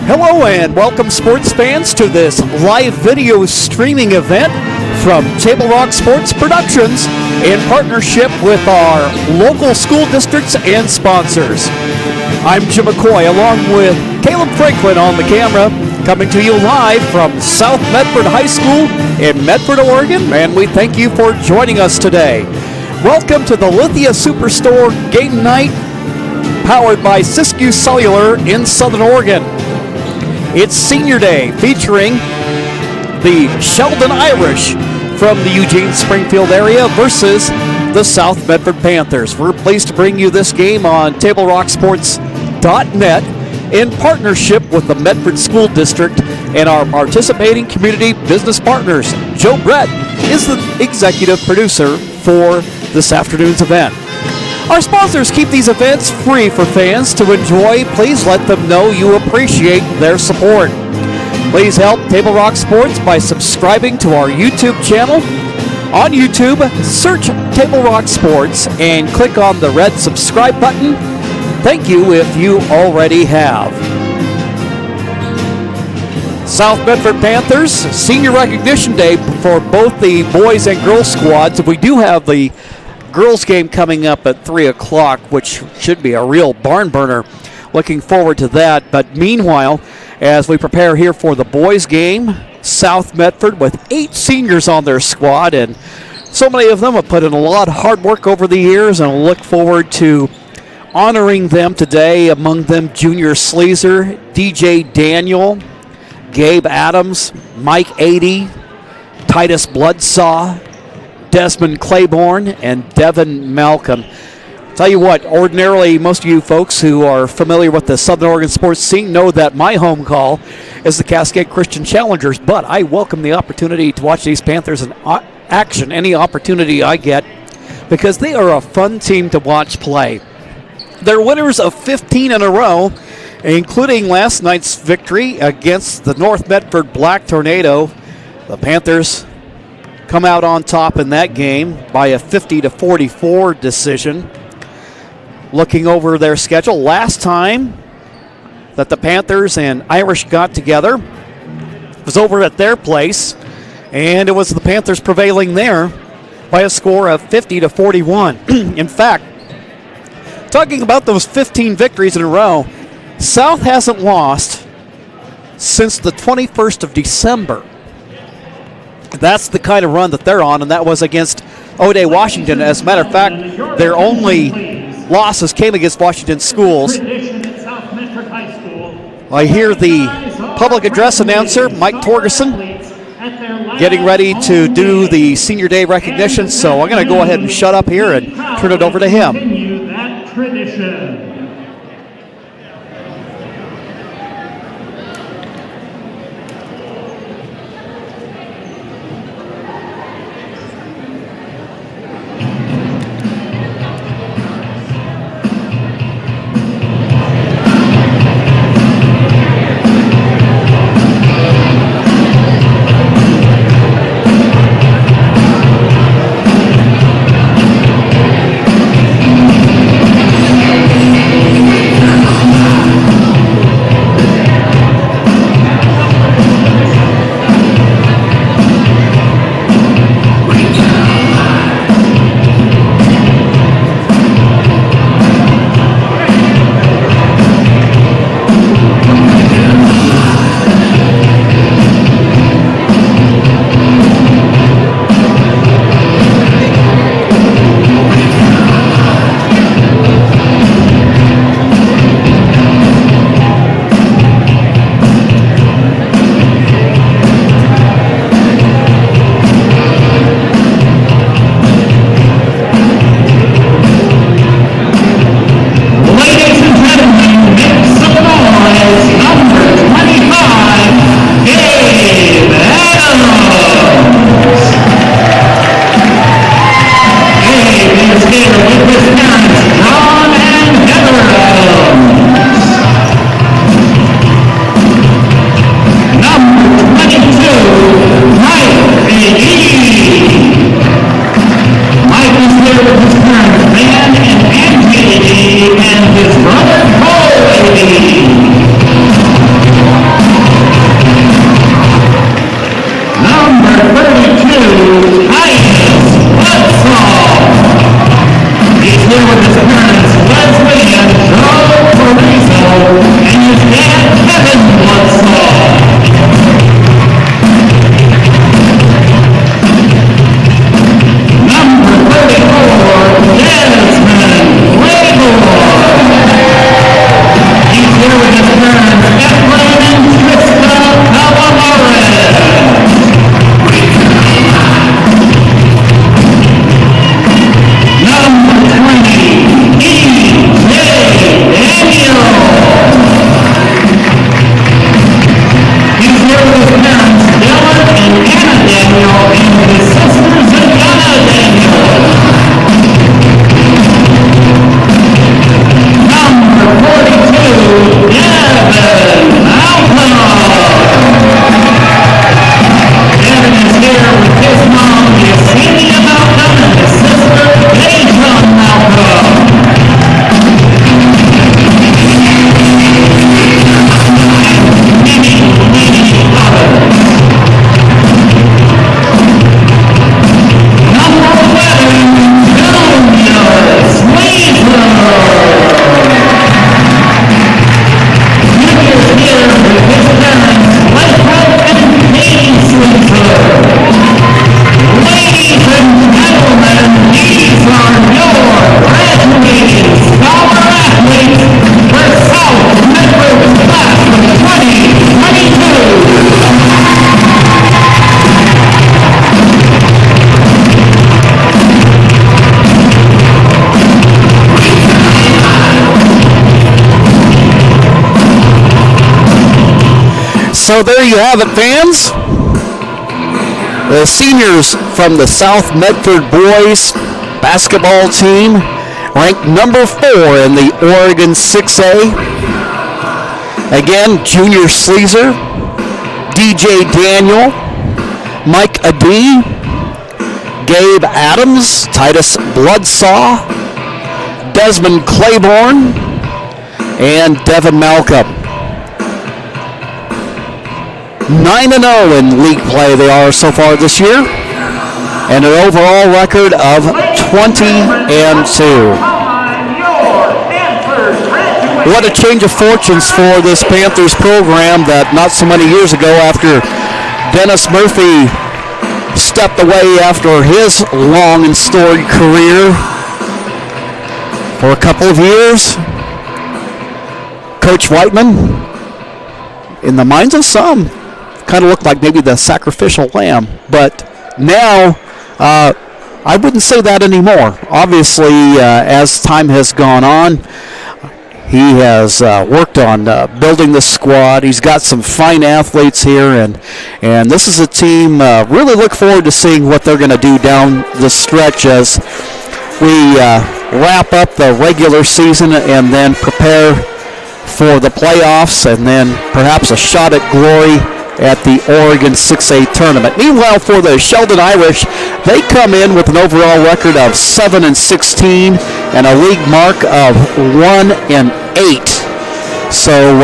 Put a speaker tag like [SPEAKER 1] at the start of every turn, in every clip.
[SPEAKER 1] Hello and welcome sports fans to this live video streaming event from Table Rock Sports Productions in partnership with our local school districts and sponsors. I'm Jim McCoy along with Caleb Franklin on the camera, coming to you live from South Medford High School in Medford, Oregon, and we thank you for joining us today. Welcome to the Lithia Superstore Game Night, powered by Siskiyou Cellular in Southern Oregon. It's Senior Day, featuring the Sheldon Irish from the Eugene-Springfield area versus the South Medford Panthers. We're pleased to bring you this game on TableRockSports.net in partnership with the Medford School District and our participating community business partners. Joe Brett is the executive producer for this afternoon's event. Our sponsors keep these events free for fans to enjoy. Please let them know you appreciate their support. Please help Table Rock Sports by subscribing to our YouTube channel. On YouTube, search Table Rock Sports and click on the red subscribe button. Thank you if you already have. South Medford Panthers, Senior Recognition Day for both the boys and girls squads. We do have the girls game coming up at 3 o'clock, which should be a real barn burner. Looking forward to that. But meanwhile, as we prepare here for the boys game, South Medford with 8 seniors on their squad, and so many of them have put in a lot of hard work over the years, and we'll look forward to honoring them today. Among them, Junior Sleazer, DJ Daniel, Gabe Adams, Mike Adey, Titus Bloodsaw, Desmond Claiborne, and Devin Malcolm. Tell you what, ordinarily most of you folks who are familiar with the Southern Oregon sports scene know that my home call is the Cascade Christian Challengers, but I welcome the opportunity to watch these Panthers in action any opportunity I get, because they are a fun team to watch play. They're winners of 15 in a row, including last night's victory against the North Medford Black Tornado. The Panthers come out on top in that game by a 50-44 decision. Looking over their schedule, last time that the Panthers and Irish got together was over at their place, and it was the Panthers prevailing there by a score of 50-41. In fact, talking about those 15 victories in a row, South hasn't lost since the 21st of December. That's the kind of run that they're on, and that was against O'Day Washington. As a matter of fact, their only losses came against Washington schools. I hear the public address announcer, Mike Torgerson, getting ready to do the Senior Day recognition, so I'm going to go ahead and shut up here and turn it over to him. So there you have it, fans. The seniors from the South Medford boys basketball team ranked number 4 in the Oregon 6A. Again, Junior Sleazer, DJ Daniel, Mike Adee, Gabe Adams, Titus Bloodsaw, Desmond Claiborne, and Devin Malcolm. 9-0 in league play they are so far this year, and an overall record of 20-2. What a change of fortunes for this Panthers program that not so many years ago, after Dennis Murphy stepped away after his long and storied career for a couple of years, Coach Whiteman, in the minds of some, kind of looked like maybe the sacrificial lamb. But now, I wouldn't say that anymore. Obviously, as time has gone on, he has worked on building the squad. He's got some fine athletes here, and this is a team really look forward to seeing what they're going to do down the stretch as we wrap up the regular season and then prepare for the playoffs and then perhaps a shot at glory at the Oregon 6A tournament. Meanwhile, for the Sheldon Irish, they come in with an overall record of 7-16 and a league mark of 1-8. So,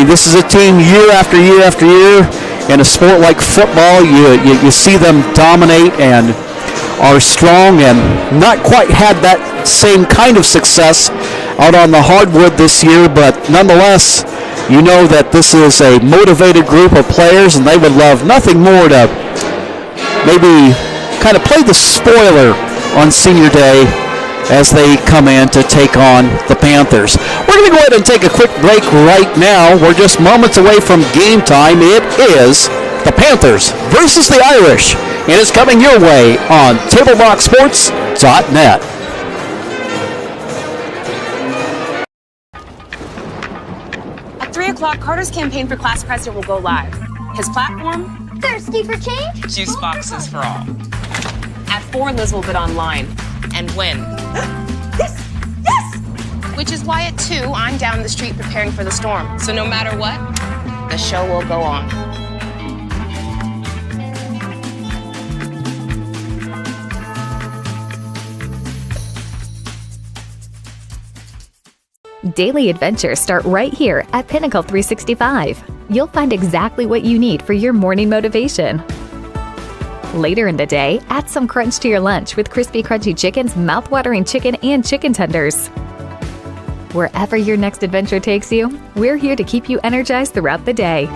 [SPEAKER 1] this is a team year after year after year. In a sport like football, you see them dominate and are strong, and not quite had that same kind of success out on the hardwood this year, but nonetheless, you know that this is a motivated group of players, and they would love nothing more to maybe kind of play the spoiler on senior day as they come in to take on the Panthers. We're going to go ahead and take a quick break right now. We're just moments away from game time. It is the Panthers versus the Irish, and it's coming your way on TableBoxSports.net.
[SPEAKER 2] At 3 o'clock, Carter's campaign for class president will go live. His platform?
[SPEAKER 3] Thirsty for change?
[SPEAKER 2] Juice boxes for all. At 4, Liz will bid online and win.
[SPEAKER 3] Yes! Yes!
[SPEAKER 2] Which is why at 2, I'm down the street preparing for the storm. So no matter what, the show will go on.
[SPEAKER 4] Daily adventures start right here at Pinnacle 365. You'll find exactly what you need for your morning motivation. Later in the day, add some crunch to your lunch with Crispy Crunchy Chicken's mouth-watering chicken and chicken tenders. Wherever your next adventure takes you, we're here to keep you energized throughout the day.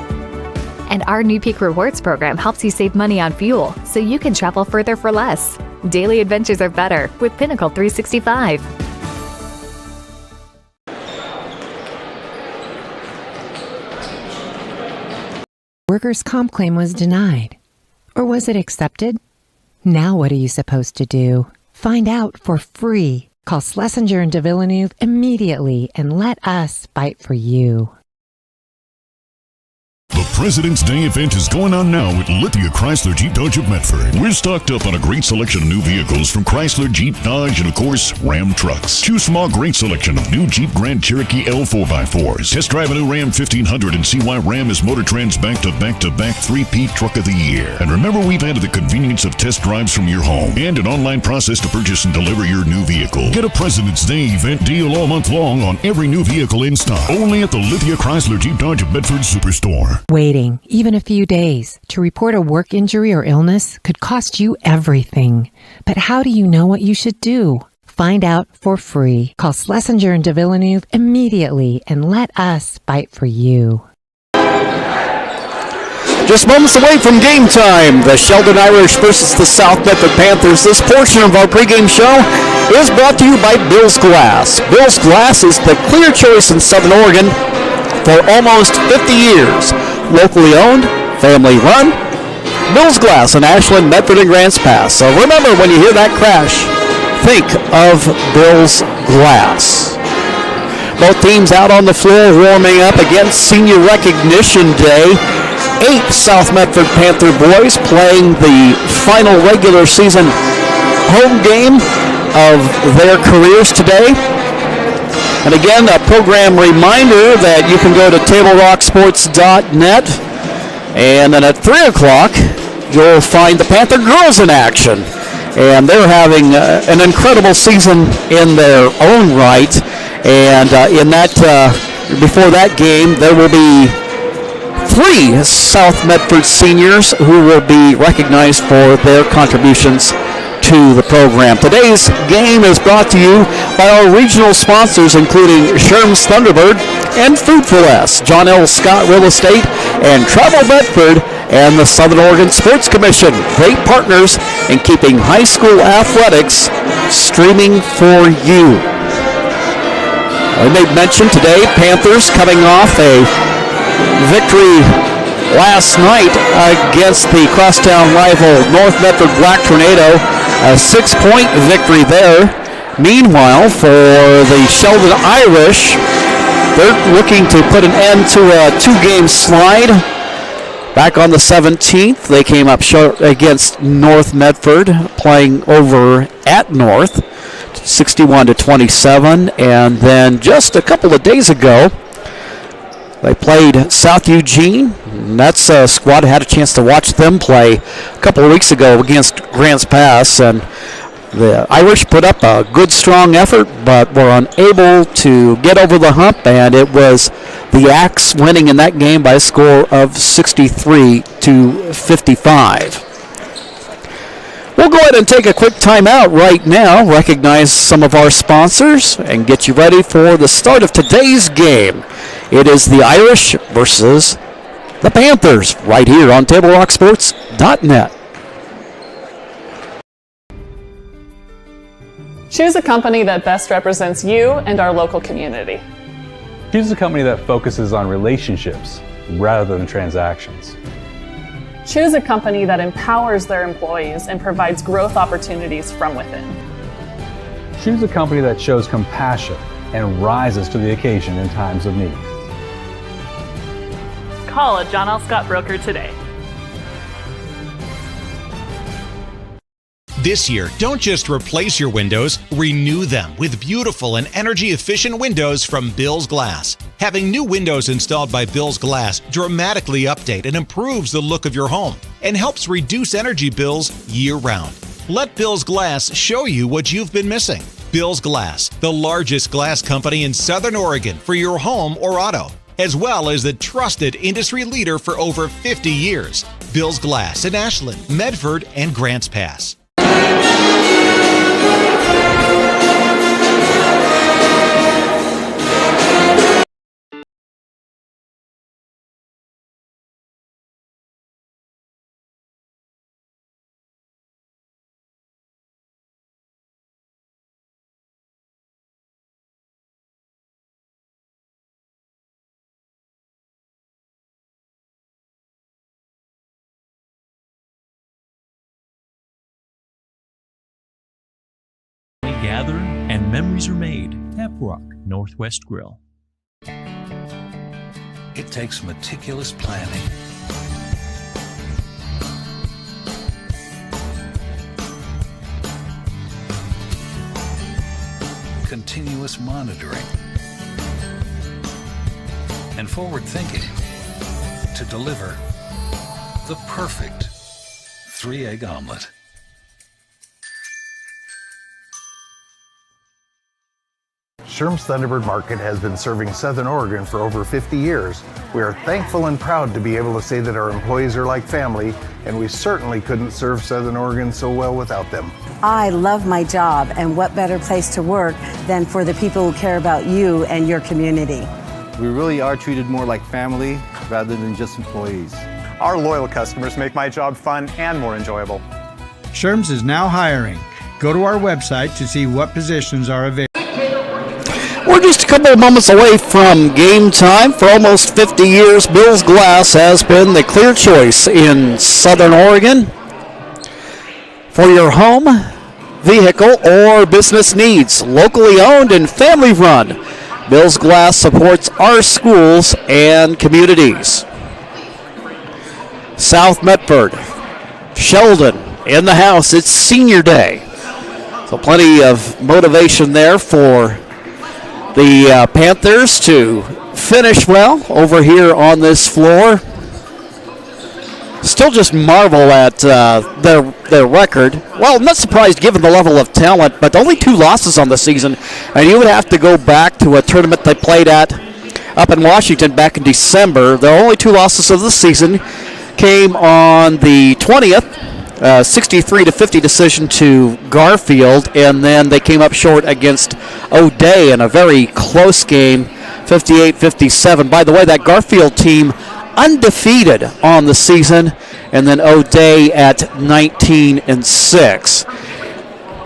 [SPEAKER 4] And our new Peak Rewards program helps you save money on fuel so you can travel further for less. Daily adventures are better with Pinnacle 365.
[SPEAKER 5] Workers' comp claim was denied. Or was it accepted? Now what are you supposed to do? Find out for free. Call Schlesinger and de Villeneuve immediately and let us fight for you.
[SPEAKER 6] The President's Day event is going on now at Lithia Chrysler Jeep Dodge of Medford. We're stocked up on a great selection of new vehicles from Chrysler, Jeep, Dodge, and of course, Ram trucks. Choose from our great selection of new Jeep Grand Cherokee L 4x4s. Test drive a new Ram 1500 and see why Ram is Motor Trend's back-to-back-to-back 3-peat Truck of the Year. And remember, we've added the convenience of test drives from your home and an online process to purchase and deliver your new vehicle. Get a President's Day event deal all month long on every new vehicle in stock. Only at the Lithia Chrysler Jeep Dodge of Bedford Superstore.
[SPEAKER 5] Waiting, even a few days, to report a work injury or illness could cost you everything. But how do you know what you should do? Find out for free. Call Schlesinger and de Villeneuve immediately and let us fight for you.
[SPEAKER 1] Just moments away from game time, the Sheldon Irish versus the South Medford Panthers. This portion of our pregame show is brought to you by Bill's Glass. Bill's Glass is the clear choice in Southern Oregon for almost 50 years. Locally owned, family run. Bill's Glass in Ashland, Medford, and Grants Pass. So remember, when you hear that crash, think of Bill's Glass. Both teams out on the floor warming up against Senior Recognition Day. 8 South Medford Panther boys playing the final regular season home game of their careers today. And again, a program reminder that you can go to TableRockSports.net, and then at 3 o'clock, you'll find the Panther girls in action. And they're having an incredible season in their own right. And in that, before that game, there will be 3 South Medford seniors who will be recognized for their contributions to the program. Today's game is brought to you by our regional sponsors, including Sherm's Thunderbird and Food for Less, John L. Scott Real Estate, and Travel Medford, and the Southern Oregon Sports Commission. Great partners in keeping high school athletics streaming for you. I made mention today, Panthers coming off a victory last night against the crosstown rival North Medford Black Tornado, a 6-point victory there. Meanwhile, for the Sheldon Irish, they're looking to put an end to a 2-game slide. Back on the 17th, they came up short against North Medford, playing over at North, 61-27, and then just a couple of days ago, they played South Eugene. And that's a squad I had a chance to watch them play a couple of weeks ago against Grants Pass. And the Irish put up a good, strong effort, but were unable to get over the hump. And it was the Axe winning in that game by a score of 63-55. We'll go ahead and take a quick timeout right now, recognize some of our sponsors, and get you ready for the start of today's game. It is the Irish versus the Panthers right here on TableRockSports.net.
[SPEAKER 7] Choose a company that best represents you and our local community.
[SPEAKER 8] Choose a company that focuses on relationships rather than transactions.
[SPEAKER 7] Choose a company that empowers their employees and provides growth opportunities from within.
[SPEAKER 8] Choose a company that shows compassion and rises to the occasion in times of need.
[SPEAKER 7] Call a John L. Scott broker today.
[SPEAKER 9] This year, don't just replace your windows, renew them with beautiful and energy-efficient windows from Bill's Glass. Having new windows installed by Bill's Glass dramatically update and improves the look of your home and helps reduce energy bills year-round. Let Bill's Glass show you what you've been missing. Bill's Glass, the largest glass company in Southern Oregon for your home or auto, as well as the trusted industry leader for over 50 years. Bill's Glass in Ashland, Medford, and Grants Pass.
[SPEAKER 10] Gather and memories are made. Tap Rock Northwest Grill.
[SPEAKER 11] It takes meticulous planning continuous monitoring, and forward thinking to deliver the perfect 3-egg omelet.
[SPEAKER 12] Sherm's Thunderbird Market has been serving Southern Oregon for over 50 years. We are thankful and proud to be able to say that our employees are like family, and we certainly couldn't serve Southern Oregon so well without them.
[SPEAKER 13] I love my job, and what better place to work than for the people who care about you and your community.
[SPEAKER 14] We really are treated more like family rather than just employees.
[SPEAKER 15] Our loyal customers make my job fun and more enjoyable.
[SPEAKER 16] Sherm's is now hiring. Go to our website to see what positions are available.
[SPEAKER 1] We're just a couple of moments away from game time. For almost 50 years, Bill's Glass has been the clear choice in Southern Oregon for your home, vehicle, or business needs. Locally owned and family run, Bill's Glass supports our schools and communities. South Medford, Sheldon in the house. It's senior day. So plenty of motivation there for the Panthers to finish well over here on this floor. Still just marvel at their record. Well, I'm not surprised given the level of talent, but only 2 losses on the season. And you would have to go back to a tournament they played at up in Washington back in December. Their only 2 losses of the season came on the 20th. 63-50 decision to Garfield, and then they came up short against O'Day in a very close game, 58-57. By the way, that Garfield team undefeated on the season, and then O'Day at 19-6.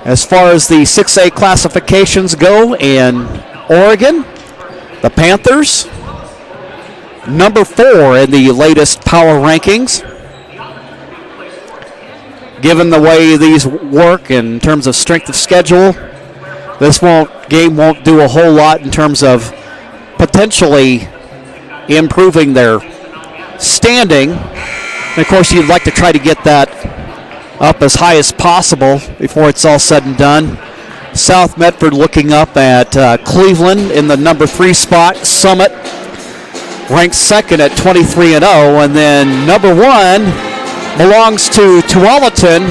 [SPEAKER 1] As far as the 6A classifications go in Oregon, the Panthers, number 4 in the latest power rankings. Given the way these work in terms of strength of schedule, this game won't do a whole lot in terms of potentially improving their standing. And of course, you'd like to try to get that up as high as possible before it's all said and done. South Medford looking up at Cleveland in the number 3 spot. Summit ranked 2nd at 23-0, and then number 1 belongs to Tualatin,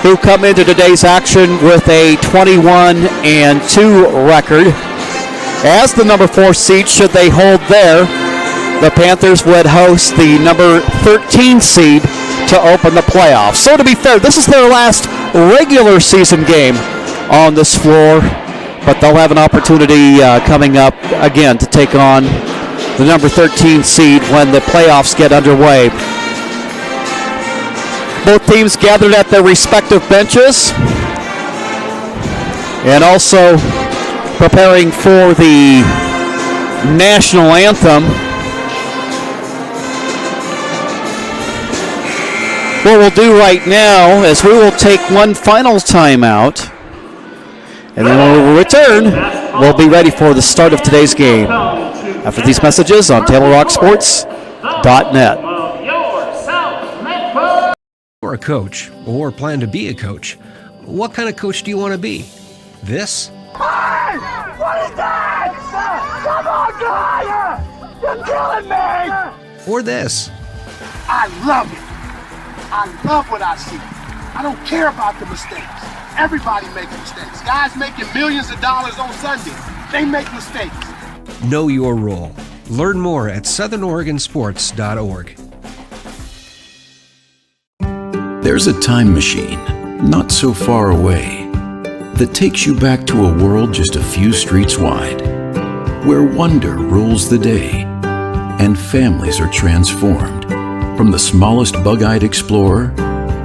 [SPEAKER 1] who come into today's action with a 21-2 record. As the number 4 seed, should they hold there, the Panthers would host the number 13 seed to open the playoffs. So to be fair, this is their last regular season game on this floor, but they'll have an opportunity coming up again to take on the number 13 seed when the playoffs get underway. Both teams gathered at their respective benches and also preparing for the national anthem. What we'll do right now is we will take one final timeout, and then when we return, we'll be ready for the start of today's game. After these messages on TaylorRockSports.net.
[SPEAKER 17] You're a coach or plan to be a coach. What kind of coach do you want to be? This?
[SPEAKER 18] Hey! What is that? Come on, guy! You're killing me!
[SPEAKER 17] Or this?
[SPEAKER 18] I love it. I love what I see. I don't care about the mistakes. Everybody makes mistakes. Guys making millions of dollars on Sunday, they make mistakes.
[SPEAKER 17] Know your role. Learn more at southernoregonsports.org.
[SPEAKER 19] There's a time machine, not so far away, that takes you back to a world just a few streets wide, where wonder rules the day, and families are transformed, from the smallest bug-eyed explorer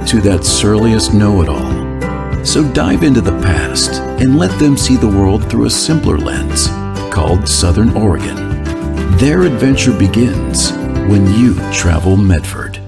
[SPEAKER 19] to that surliest know-it-all. So dive into the past and let them see the world through a simpler lens, called Southern Oregon. Their adventure begins when you travel Medford.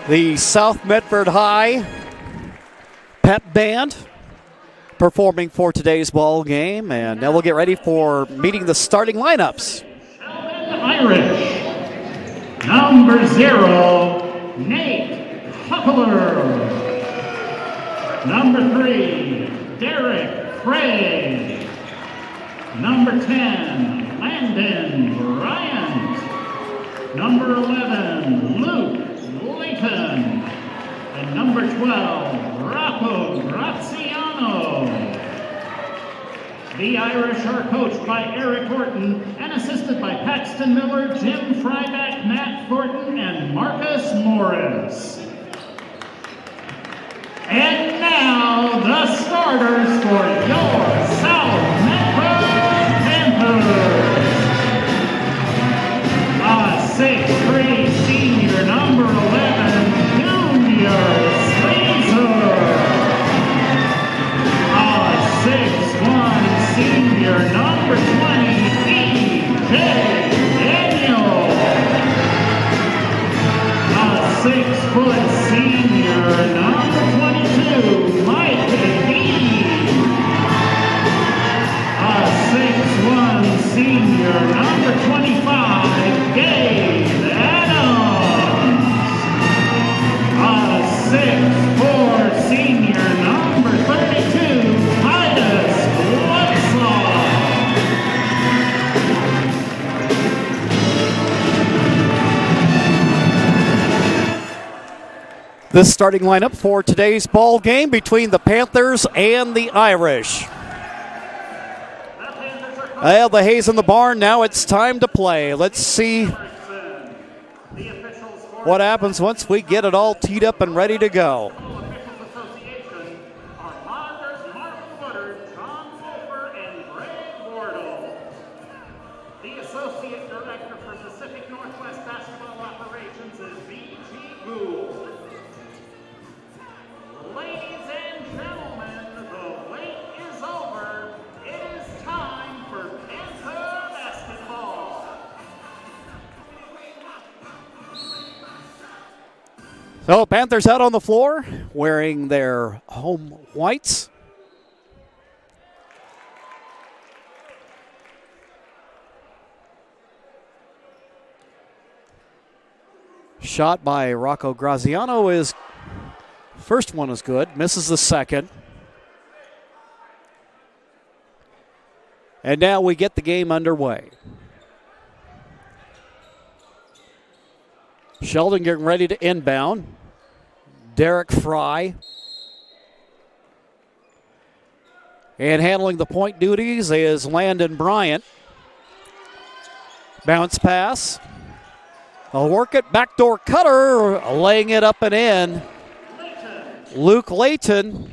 [SPEAKER 1] The South Medford High Pep Band performing for today's ball game, and now we'll get ready for meeting the starting lineups.
[SPEAKER 20] Irish, number 0, Nate Huckler. Number 3, Derek Frey. Number 10, Landon Bryant. Number 11, Luke Layton. And number 12, Rocco Graziano. The Irish are coached by Eric Horton and assisted by Paxton Miller, Jim Fryback, Matt Thornton, and Marcus Morris. And now the starters for your South Medford Panthers. A 6'3" senior, number 11, Junior Slazer. A 6'1" senior, number 20, E.J. Daniel. A 6-foot senior, number 22, Mike McGee. A 6'1" senior, number 25, Gabe Adams. A 6'4" senior, number 32, Titus Bloodsaw.
[SPEAKER 1] This starting lineup for today's ball game between the Panthers and the Irish. Well, the hay's in the barn. Now it's time to play. Let's see what happens once we get it all teed up and ready to go.
[SPEAKER 20] The Associate Director for Pacific Northwest Basketball Operations is B.G. Gould. Ladies and gentlemen, the wait is over. It is time for Panther basketball.
[SPEAKER 1] So Panthers out on the floor wearing their home whites. Shot by Rocco Graziano is, first one is good, misses the second. And now we get the game underway. Sheldon getting ready to inbound. Derek Fry. And handling the point duties is Landon Bryant. Bounce pass. I'll work it, backdoor cutter, laying it up and in. Luke Layton.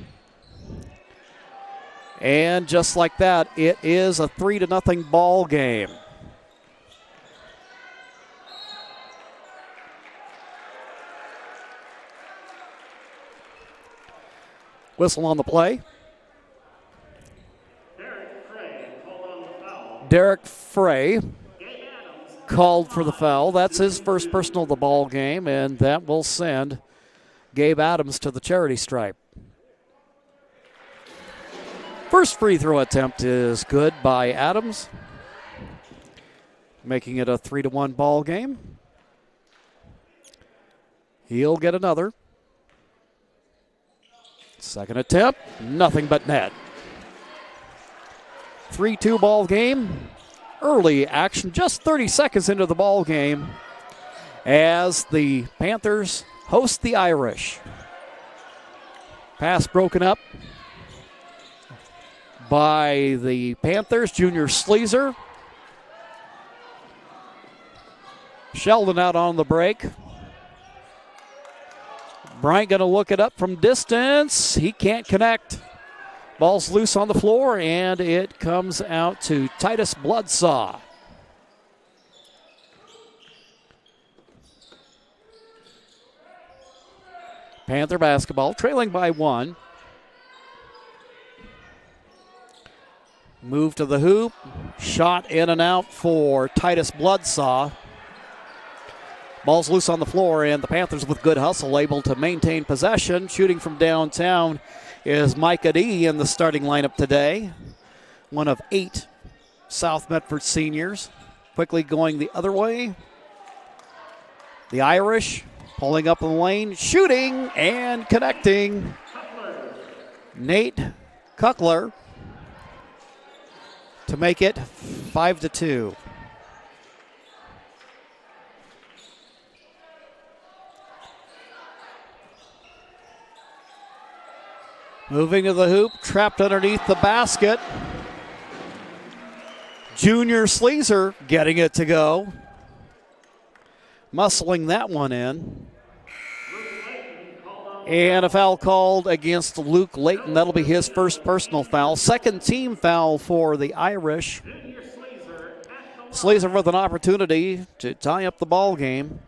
[SPEAKER 1] And just like that, it is a 3-0 ball game. Whistle on the play. Derek Frey called for the foul. That's his first personal of the ball game, and that will send Gabe Adams to the charity stripe. First free throw attempt is good by Adams, making it a 3-1 ball game. He'll get another. Second attempt, nothing but net. 3-2 ball game. Early action, just 30 seconds into the ball game, as the Panthers host the Irish. Pass broken up by the Panthers, Junior Sleazer. Sheldon out on the break. Bryant going to look it up from distance. He can't connect. Ball's loose on the floor, and it comes out to Titus Bloodsaw. Panther basketball, trailing by 1. Move to the hoop. Shot in and out for Titus Bloodsaw. Ball's loose on the floor, and the Panthers with good hustle able to maintain possession. Shooting from downtown is Micah D in the starting lineup today. One of 8 South Medford seniors. Quickly going the other way. The Irish pulling up in the lane, shooting and connecting. Nate Kuckler to make it 5-2. Moving to the hoop, trapped underneath the basket. Junior Sleazer getting it to go. Muscling that one in. And a foul called against Luke Layton. That'll be his first personal foul. Second team foul for the Irish. Sleazer with an opportunity to tie up the ball game.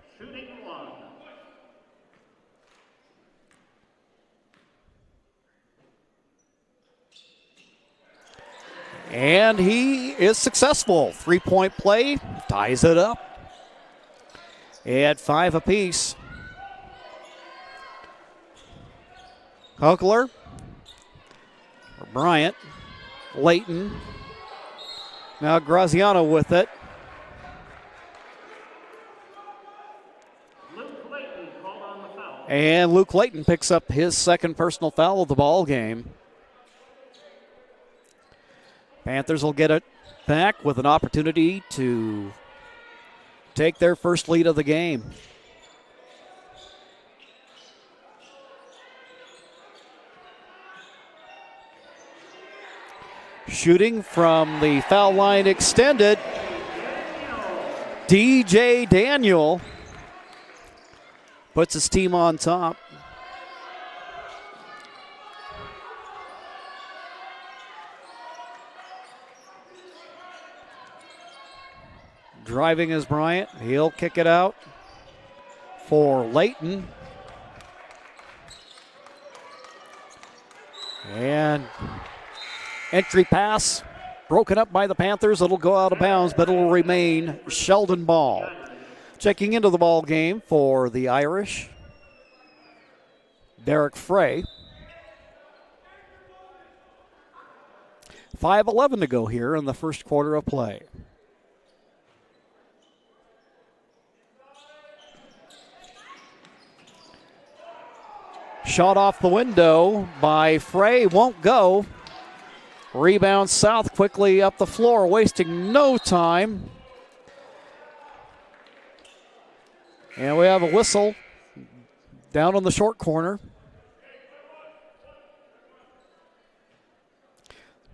[SPEAKER 1] And he is successful. 3-point play, ties it up. At 5 apiece. Kuckler, Bryant, Layton. Now Graziano with it. And Luke Layton picks up his second personal foul of the ball game. Panthers will get it back with an opportunity to take their first lead of the game. Shooting from the foul line extended. DJ Daniel puts his team on top. Driving is Bryant. He'll kick it out for Layton. And entry pass broken up by the Panthers. It'll go out of bounds, but it'll remain Sheldon ball. Checking into the ball game for the Irish, Derek Frey. 5:11 to go here in the first quarter of play. Shot off the window by Frey, won't go. Rebound South quickly up the floor, wasting no time. And we have a whistle down on the short corner.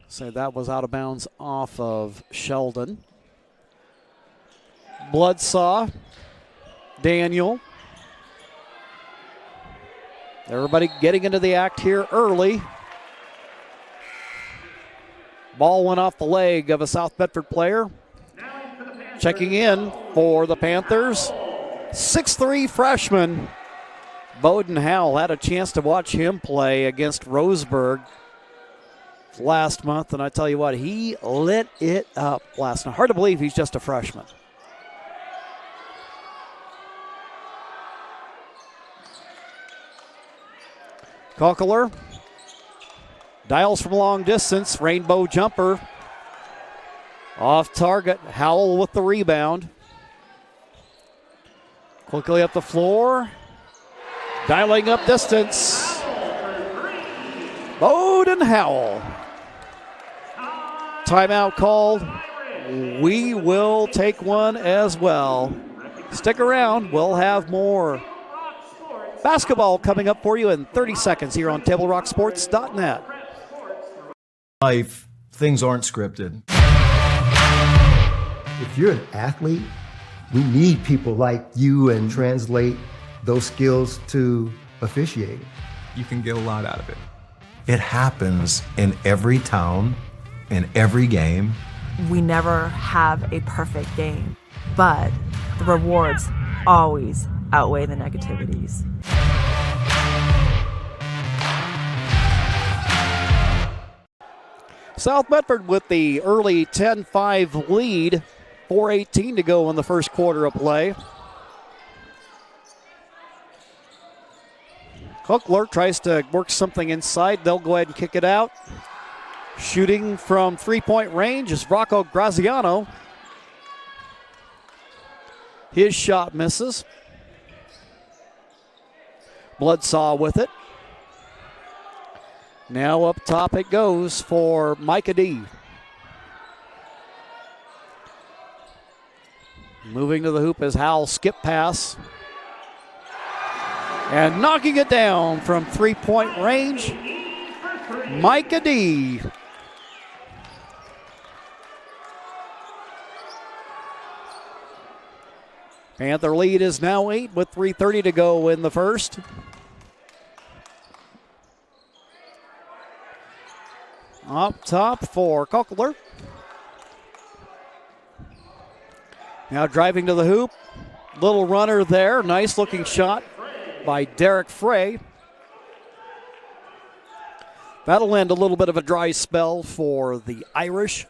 [SPEAKER 1] So that was out of bounds off of Sheldon. Bloodsaw, Daniel. Everybody getting into the act here early. Ball went off the leg of a South Bedford player. Checking in for the Panthers, 6'3" freshman Bowden Howell. Had a chance to watch him play against Roseburg last month, and I tell you what, he lit it up last night. Hard to believe he's just a freshman. Kuckler dials from long distance, rainbow jumper. Off target, Howell with the rebound. Quickly up the floor, dialing up distance. Bowden Howell. Timeout called. We will take one as well. Stick around, we'll have more basketball coming up for you in 30 seconds here on TableRockSports.net.
[SPEAKER 21] Life, things aren't scripted.
[SPEAKER 22] If you're an athlete, we need people like you and translate those skills to officiating.
[SPEAKER 23] You can get a lot out of it.
[SPEAKER 21] It happens in every town, in every game.
[SPEAKER 24] We never have a perfect game, but the rewards always outweigh the negativities.
[SPEAKER 1] South Medford with the early 10-5 lead. 4:18 to go in the first quarter of play. Cookler tries to work something inside. They'll go ahead and kick it out. Shooting from three-point range is Rocco Graziano. His shot misses. Bloodsaw with it. Now up top it goes for Micah D. Moving to the hoop is Howell. Skip pass. And knocking it down from three-point range, Micah D. Panther lead is now 8 with 3:30 to go in the first. Up top for Cookler. Now driving to the hoop. Little runner there. Nice looking shot by Derek Frey. That'll end a little bit of a dry spell for the Irish.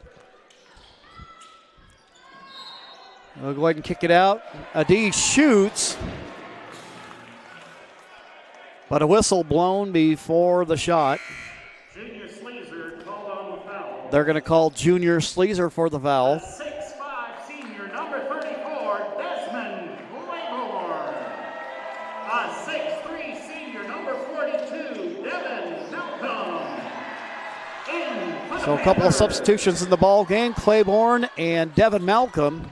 [SPEAKER 1] We'll go ahead and kick it out. Adi shoots. But a whistle blown before the shot.
[SPEAKER 20] Junior Sleazer called on the foul.
[SPEAKER 1] They're going to call Junior Sleazer for the foul.
[SPEAKER 20] 6'5" senior, number 34, Desmond Claymore. A 6'3" senior, number 42, Devin Malcolm.
[SPEAKER 1] So a couple of substitutions in the ball game. Claiborne and Devin Malcolm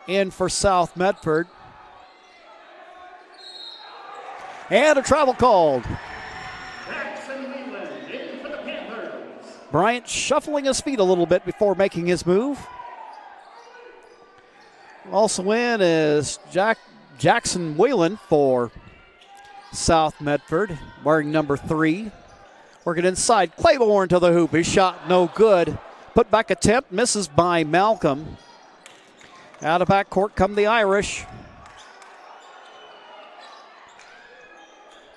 [SPEAKER 1] in for South Medford. And a travel called.
[SPEAKER 20] In for the Panthers.
[SPEAKER 1] Bryant shuffling his feet a little bit before making his move. Also in is Jackson Whalen for South Medford, wearing number 3. Working inside, Claiborne to the hoop. His shot no good. Put back attempt, misses by Malcolm. Out of backcourt come the Irish.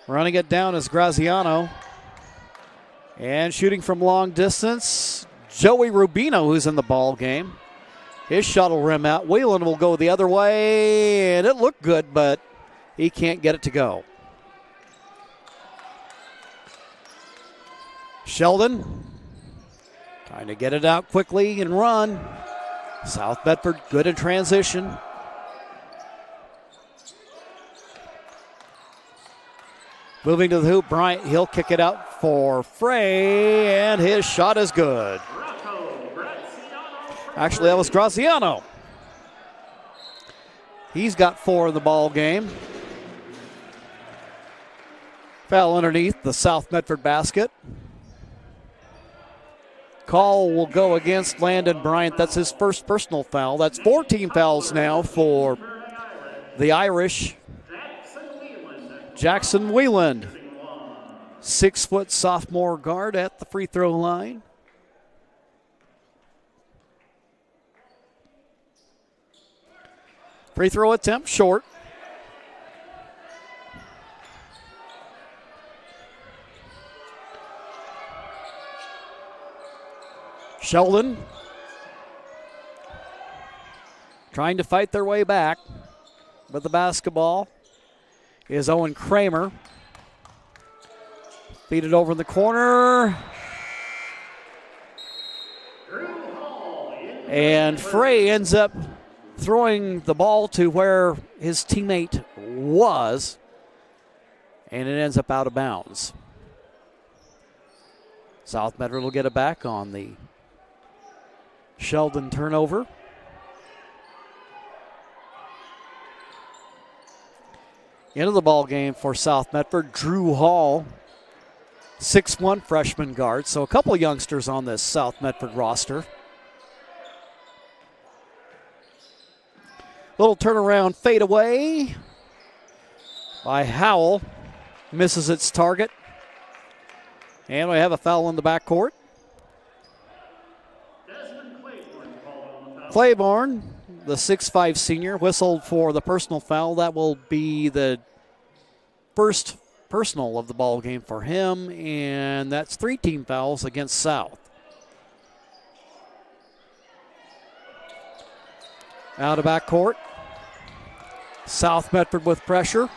[SPEAKER 1] Running it down is Graziano. And shooting from long distance, Joey Rubino, who's in the ball game. His shot will rim out. Whelan will go the other way, and it looked good, but he can't get it to go. Sheldon trying to get it out quickly and run. South Bedford good in transition. Moving to the hoop, Bryant, he'll kick it out for Frey, and his shot is good. Actually, that was Graziano. He's got 4 in the ball game. Foul underneath the South Medford basket. Call will go against Landon Bryant. That's his first personal foul. That's 14 fouls now for the Irish. Jackson Wheeland, 6-foot sophomore guard at the free throw line. Free throw attempt short. Sheldon trying to fight their way back with the basketball is Owen Kramer. Feed it over in the corner. And Frey ends up throwing the ball to where his teammate was, and it ends up out of bounds. South Medford will get it back on the Sheldon turnover. Into the ball game for South Medford, Drew Hall, 6'1" freshman guard. So a couple of youngsters on this South Medford roster. Little turnaround fade away by Howell. Misses its target. And we have a foul in the backcourt. Claiborne, the 6'5" senior, whistled for the personal foul. That will be the first personal of the ball game for him, and that's 3 team fouls against South. Out of backcourt. South Medford with pressure.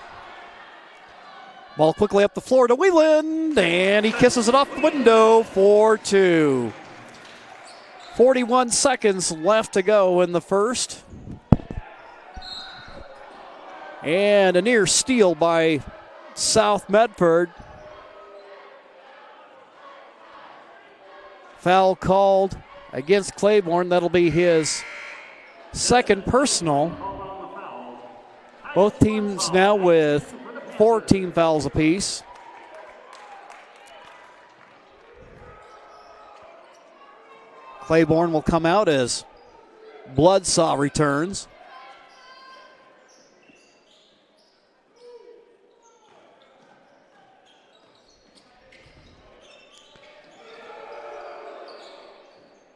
[SPEAKER 1] Ball quickly up the floor to Wheeland, and he kisses it off the window for 2. 41 seconds left to go in the first. And a near steal by South Medford. Foul called against Claiborne. That'll be his second personal. Both teams now with 4 team fouls apiece. Claiborne will come out as Bloodsaw returns.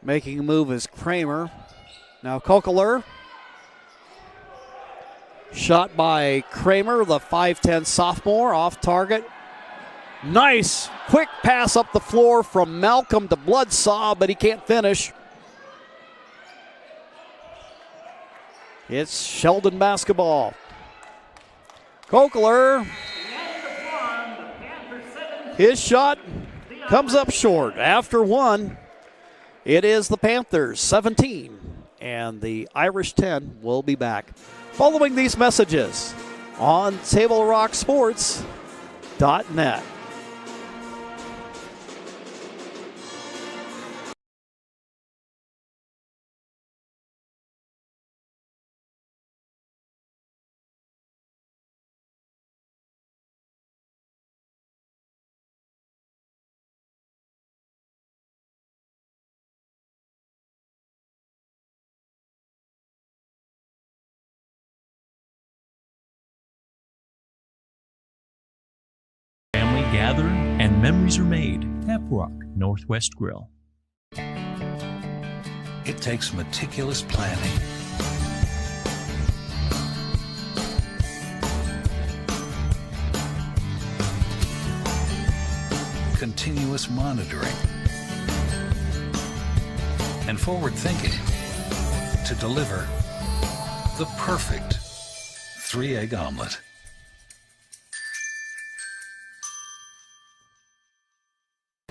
[SPEAKER 1] Making a move is Kramer. Now Kokeler. Shot by Kramer, the 5'10 sophomore, off target. Nice quick pass up the floor from Malcolm to Bloodsaw, but he can't finish. It's Sheldon basketball. Kokeler. His shot comes up short. After one, it is the Panthers 17, and the Irish 10 will be back. Following these messages on TableRockSports.net.
[SPEAKER 10] Gather and memories are made. Tap Rock Northwest Grill.
[SPEAKER 11] It takes meticulous planning, continuous monitoring, and forward thinking to deliver the perfect 3-egg omelet.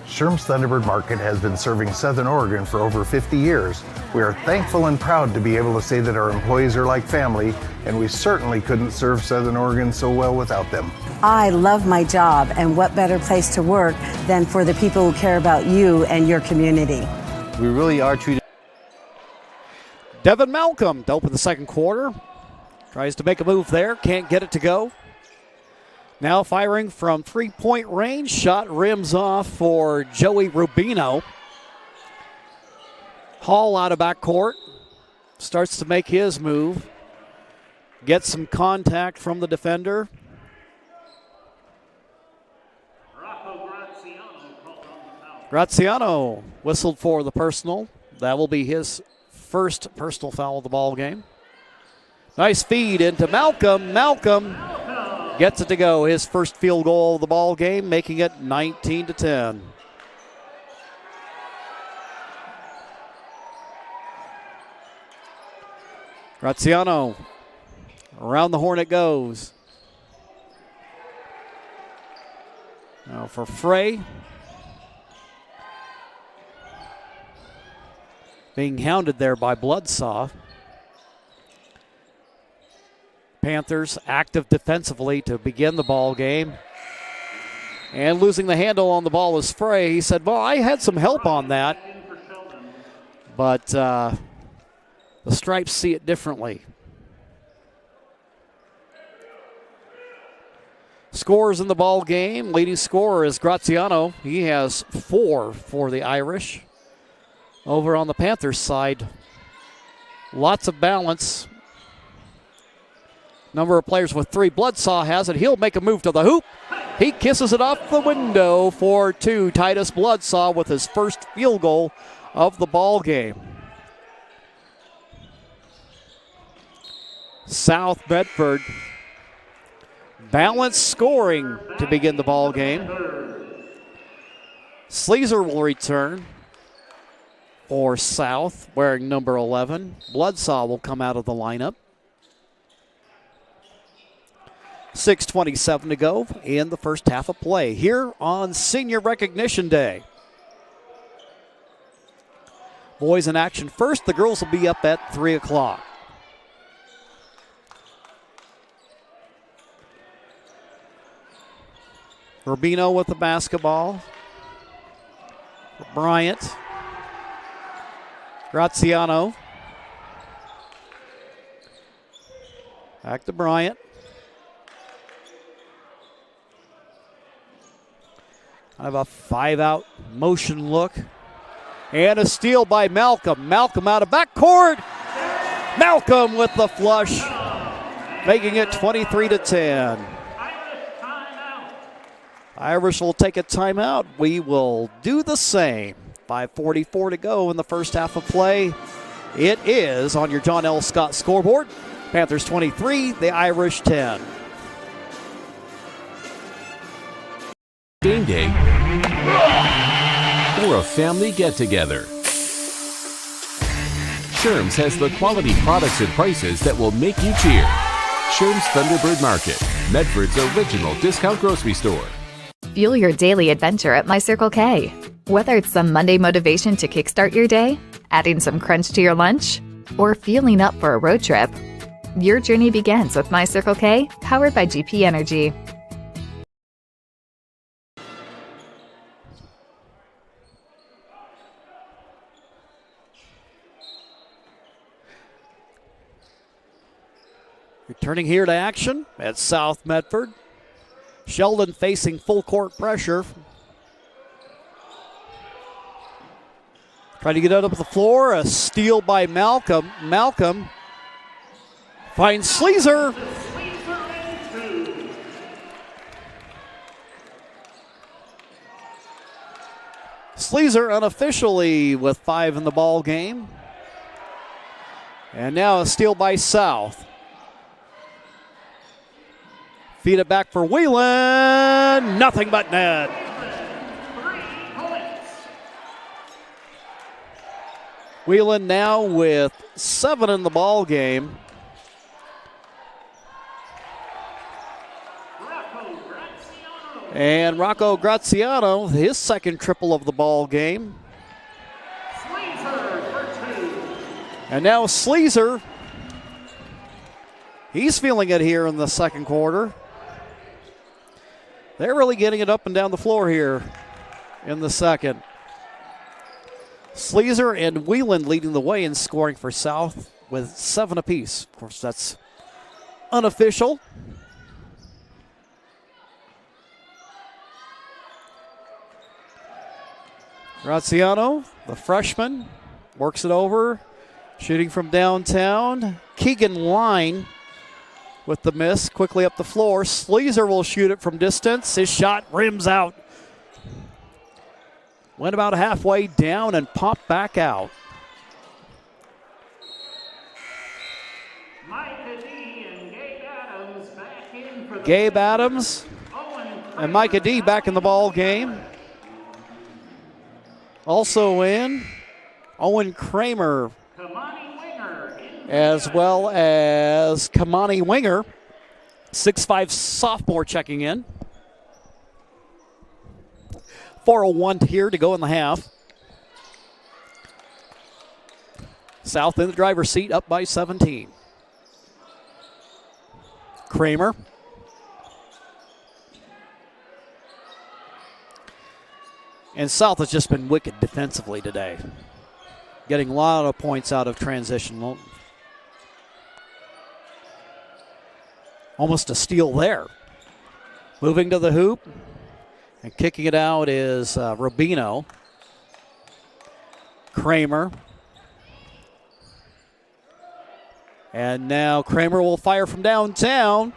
[SPEAKER 12] Sherm's Thunderbird Market has been serving Southern Oregon for over 50 years. We are thankful and proud to be able to say that our employees are like family, and we certainly couldn't serve Southern Oregon so well without them.
[SPEAKER 13] I love my job, and what better place to work than for the people who care about you and your community.
[SPEAKER 14] We really are treated.
[SPEAKER 1] Devin Malcolm to open the second quarter. Tries to make a move there, can't get it to go. Now firing from three-point range. Shot rims off for Joey Rubino. Hall out of backcourt. Starts to make his move. Gets some contact from the defender. Graziano whistled for the personal. That will be his first personal foul of the ball game. Nice feed into Malcolm. Malcolm gets it to go. His first field goal of the ball game, making it 19-10. Graziano, around the horn it goes. Now for Frey. Being hounded there by Bloodsaw. Panthers active defensively to begin the ball game. And losing the handle on the ball is Frey. He said, well, I had some help on that. But the Stripes see it differently. Scores in the ball game. Leading scorer is Graziano. He has 4 for the Irish. Over on the Panthers side, lots of balance. Number of players with 3. Bloodsaw has it. He'll make a move to the hoop. He kisses it off the window for 2. Titus Bloodsaw with his first field goal of the ball game. South Medford balanced scoring to begin the ball game. Sleazer will return for South, wearing number 11. Bloodsaw will come out of the lineup. 6:27 to go in the first half of play here on Senior Recognition Day. Boys in action first. The girls will be up at 3 o'clock. Rubino with the basketball. Bryant. Graziano. Back to Bryant. Kind of a 5-out motion look. And a steal by Malcolm. Malcolm out of backcourt. Malcolm with the flush, making it 23-10. Irish will take a timeout. We will do the same. 5:44 to go in the first half of play. It is on your John L. Scott scoreboard. Panthers 23, the Irish 10.
[SPEAKER 2] Game day or a family get-together. Sherm's has the quality products and prices that will make you cheer. Sherm's Thunderbird Market, Medford's original discount grocery store.
[SPEAKER 3] Fuel your daily adventure at My Circle K. Whether it's some Monday motivation to kickstart your day, adding some crunch to your lunch, or fueling up for a road trip, your journey begins with My Circle K, powered by GP Energy.
[SPEAKER 1] Returning here to action at South Medford. Sheldon facing full court pressure. Trying to get out of the floor. A steal by Malcolm. Malcolm finds Sleazer. Sleazer unofficially with 5 in the ball game. And now a steal by South. Feed it back for Whelan. Nothing but net. Whelan now with 7 in the ball game. And Rocco Graziano, his second triple of the ball game. And now Sleazer. He's feeling it here in the second quarter. They're really getting it up and down the floor here in the second. Sleazer and Whelan leading the way in scoring for South with 7 apiece. Of course, that's unofficial. Graziano, the freshman, works it over. Shooting from downtown. Keegan Line with the miss, quickly up the floor. Sleazer will shoot it from distance. His shot rims out. Went about halfway down and popped back out. Gabe Adams and Micah D back in the ball game. Also in, Owen Kramer, as well as Kamani Winger, 6'5" sophomore checking in. 4:01 here to go in the half. South in the driver's seat, up by 17. Kramer. And South has just been wicked defensively today. Getting a lot of points out of transition. Almost a steal there. Moving to the hoop. And kicking it out is Rubino. Kramer. And now Kramer will fire from downtown.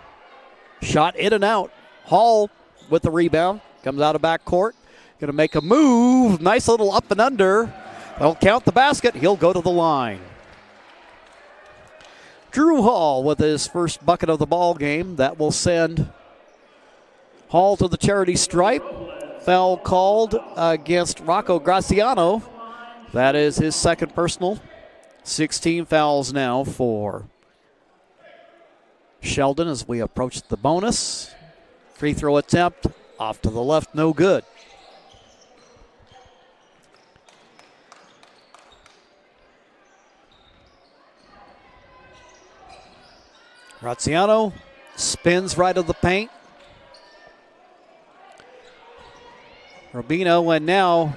[SPEAKER 1] Shot in and out. Hall with the rebound. Comes out of backcourt. Going to make a move. Nice little up and under. They'll count the basket. He'll go to the line. Drew Hall with his first bucket of the ball game. That will send Hall to the charity stripe. Foul called against Rocco Graziano. That is his second personal. 16 fouls now for Sheldon as we approach the bonus. Free throw attempt off to the left, no good. Graziano spins right of the paint. Rubino, and now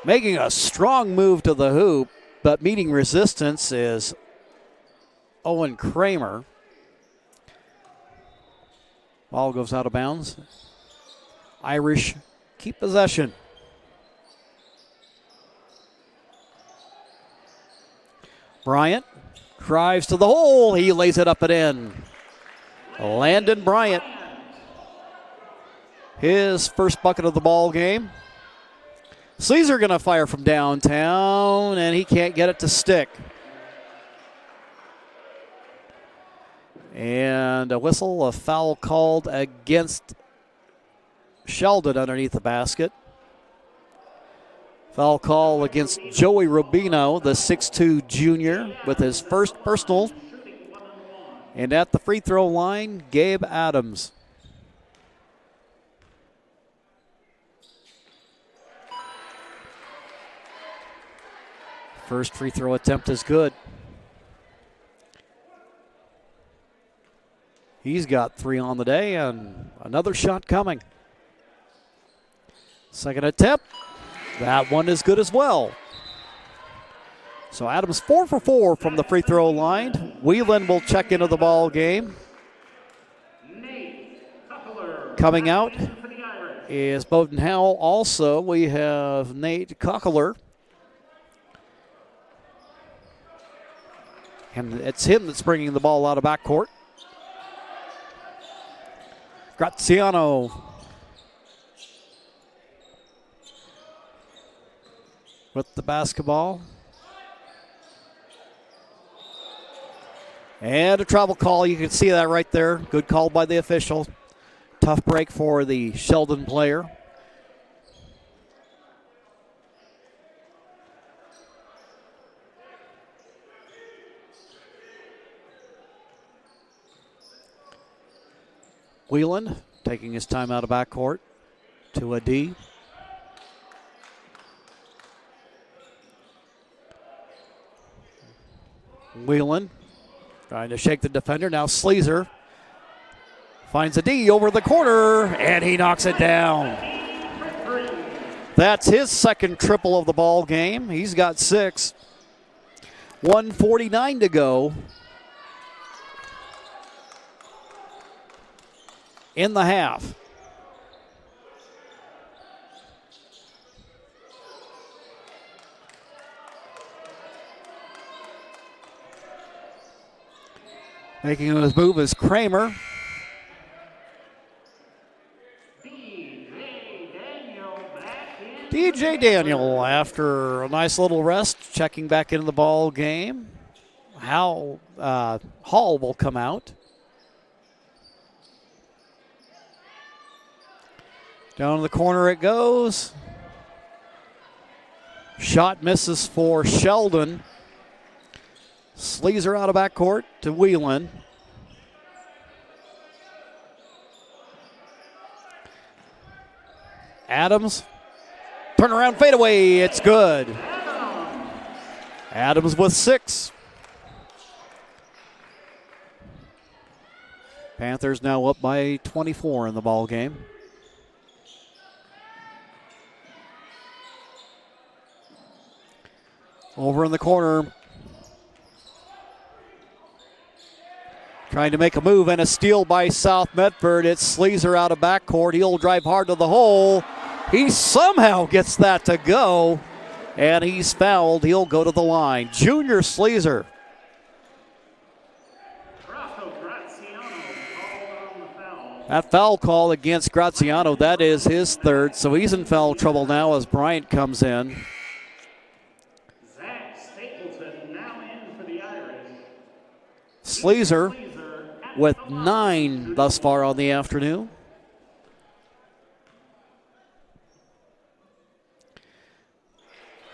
[SPEAKER 1] making a strong move to the hoop, but meeting resistance is Owen Kramer. Ball goes out of bounds. Irish keep possession. Bryant drives to the hole. He lays it up and in. Landon Bryant. His first bucket of the ball game. Sleazer going to fire from downtown, and he can't get it to stick. And a whistle, a foul called against Sheldon underneath the basket. Foul call against Joey Rubino, the 6'2 junior, with his first personal. And at the free throw line, Gabe Adams. First free throw attempt is good. He's got 3 on the day and another shot coming. Second attempt. That one is good as well. So Adams 4 for 4 from the free throw line. Whelan will check into the ball game. Coming out is Bowden Howell. Also, we have Nate Cockler. And it's him that's bringing the ball out of backcourt. Graziano with the basketball. And a travel call. You can see that right there. Good call by the official. Tough break for the Sheldon player. Whelan taking his time out of backcourt to a D. Whelan trying to shake the defender. Now Sleazer finds a D over the corner, and he knocks it down. That's his second triple of the ball game. He's got 6. 1:49 to go in the half. Making his move is Kramer. DJ Daniel, after a nice little rest, checking back into the ball game. Hall will come out. Down in the corner it goes. Shot misses for Sheldon. Sleazer out of backcourt to Whelan. Adams. Turnaround fadeaway. It's good. Adams with 6. Panthers now up by 24 in the ball game. Over in the corner. Trying to make a move and a steal by South Medford. It's Sleazer out of backcourt. He'll drive hard to the hole. He somehow gets that to go, and he's fouled. He'll go to the line. Junior Sleazer. That foul call against Graziano, that is his 3rd, so he's in foul trouble now as Bryant comes in. Sleazer with 9 thus far on the afternoon.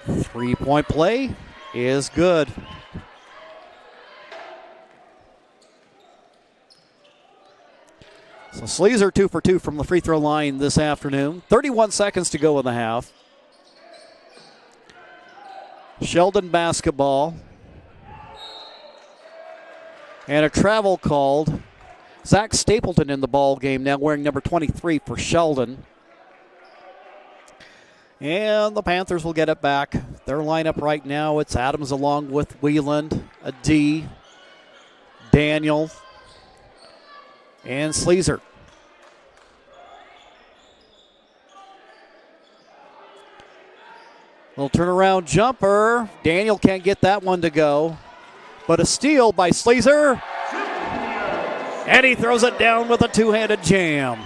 [SPEAKER 1] Three-point play is good. So Sleazer 2 for 2 from the free throw line this afternoon. 31 seconds to go in the half. Sheldon basketball. And a travel called. Zach Stapleton in the ball game now, wearing number 23 for Sheldon. And the Panthers will get it back. Their lineup right now, it's Adams along with Wieland, D, Daniel, and Sleazer. Little turnaround jumper. Daniel can't get that one to go. But a steal by Sleazer. And he throws it down with a two-handed jam.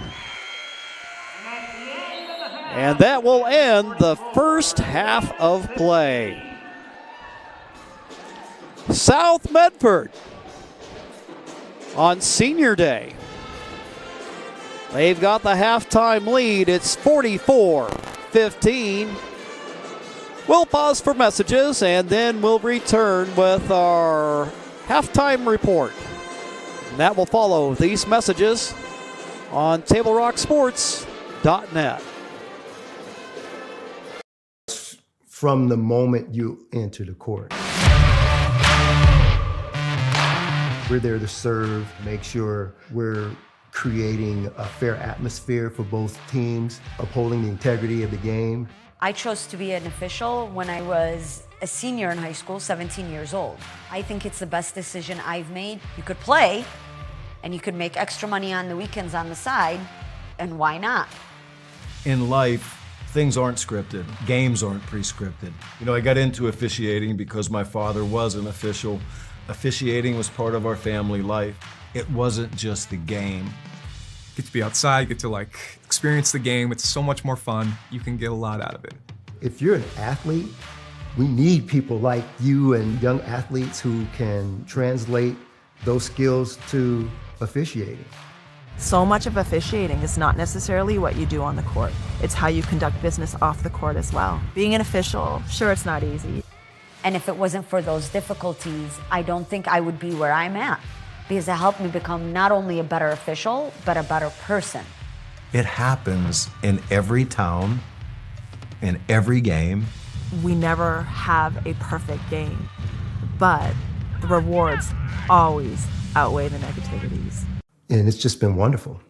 [SPEAKER 1] And that will end the first half of play. South Medford on Senior Day. They've got the halftime lead. It's 44-15. We'll pause for messages and then we'll return with our halftime report. And that will follow these messages on TableRockSports.net.
[SPEAKER 22] From the moment you enter the court, we're there to serve, make sure we're creating a fair atmosphere for both teams, upholding the integrity of the game.
[SPEAKER 4] I chose to be an official when I was a senior in high school, 17 years old. I think it's the best decision I've made. You could play, and you could make extra money on the weekends on the side, and why not?
[SPEAKER 5] In life, things aren't scripted. Games aren't pre-scripted. You know, I got into officiating because my father was an official. Officiating was part of our family life. It wasn't just the game.
[SPEAKER 23] Get to be outside, get to experience the game. It's so much more fun. You can get a lot out of it.
[SPEAKER 22] If you're an athlete, we need people like you and young athletes who can translate those skills to officiating.
[SPEAKER 24] So much of officiating is not necessarily what you do on the court. It's how you conduct business off the court as well. Being an official, sure, it's not easy.
[SPEAKER 4] And if it wasn't for those difficulties, I don't think I would be where I'm at, because it helped me become not only a better official, but a better person.
[SPEAKER 21] It happens in every town, in every game.
[SPEAKER 24] We never have a perfect game, but the rewards always outweigh the negativities.
[SPEAKER 22] And it's just been wonderful.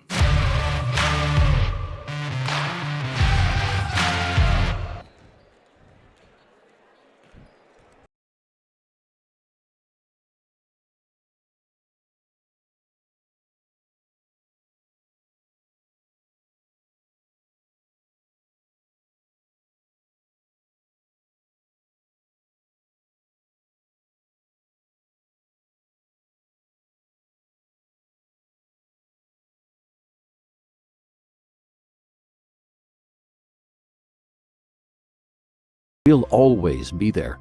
[SPEAKER 6] We'll always be there.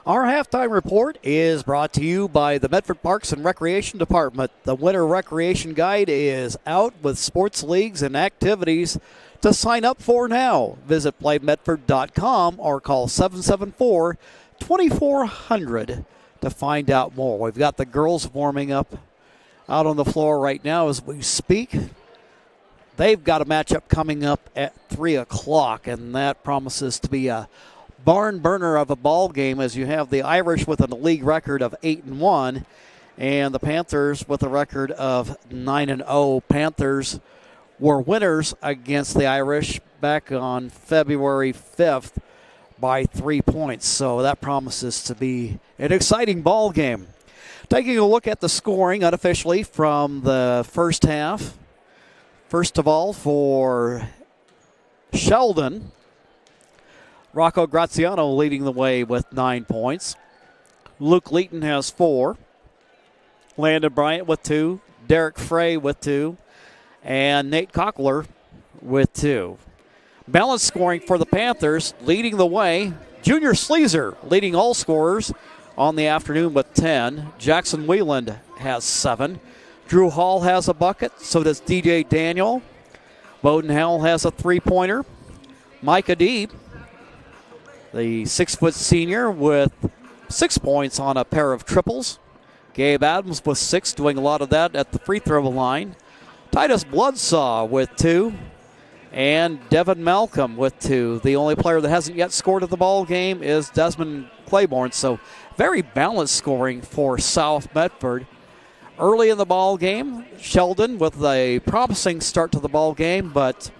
[SPEAKER 1] Our halftime report is brought to you by the Medford Parks and Recreation Department. The Winter Recreation Guide is out with sports leagues and activities to sign up for now. Visit playmedford.com or call 774-2400 to find out more. We've got the girls warming up out on the floor right now as we speak. They've got a matchup coming up at 3 o'clock, and that promises to be a barn burner of a ball game, as you have the Irish with a league record of 8-1 and the Panthers with a record of 9-0. Panthers were winners against the Irish back on February 5th by 3 points, so that promises to be an exciting ball game. Taking a look at the scoring unofficially from the first half. First of all, for Sheldon, Rocco Graziano leading the way with 9 points. Luke Leeton has 4. Landon Bryant with 2. Derek Frey with 2. And Nate Cockler with 2. Balanced scoring for the Panthers, leading the way. Junior Sleazer leading all scorers on the afternoon with 10. Jackson Wieland has 7. Drew Hall has a bucket, so does DJ Daniel. Bowden Howell has a three-pointer. Micah Deeb, the 6-foot senior, with 6 points on a pair of triples. Gabe Adams with 6, doing a lot of that at the free throw line. Titus Bloodsaw with 2. And Devin Malcolm with 2. The only player that hasn't yet scored at the ball game is Desmond Claiborne. So very balanced scoring for South Medford. Early in the ball game, Sheldon with a promising start to the ball game, but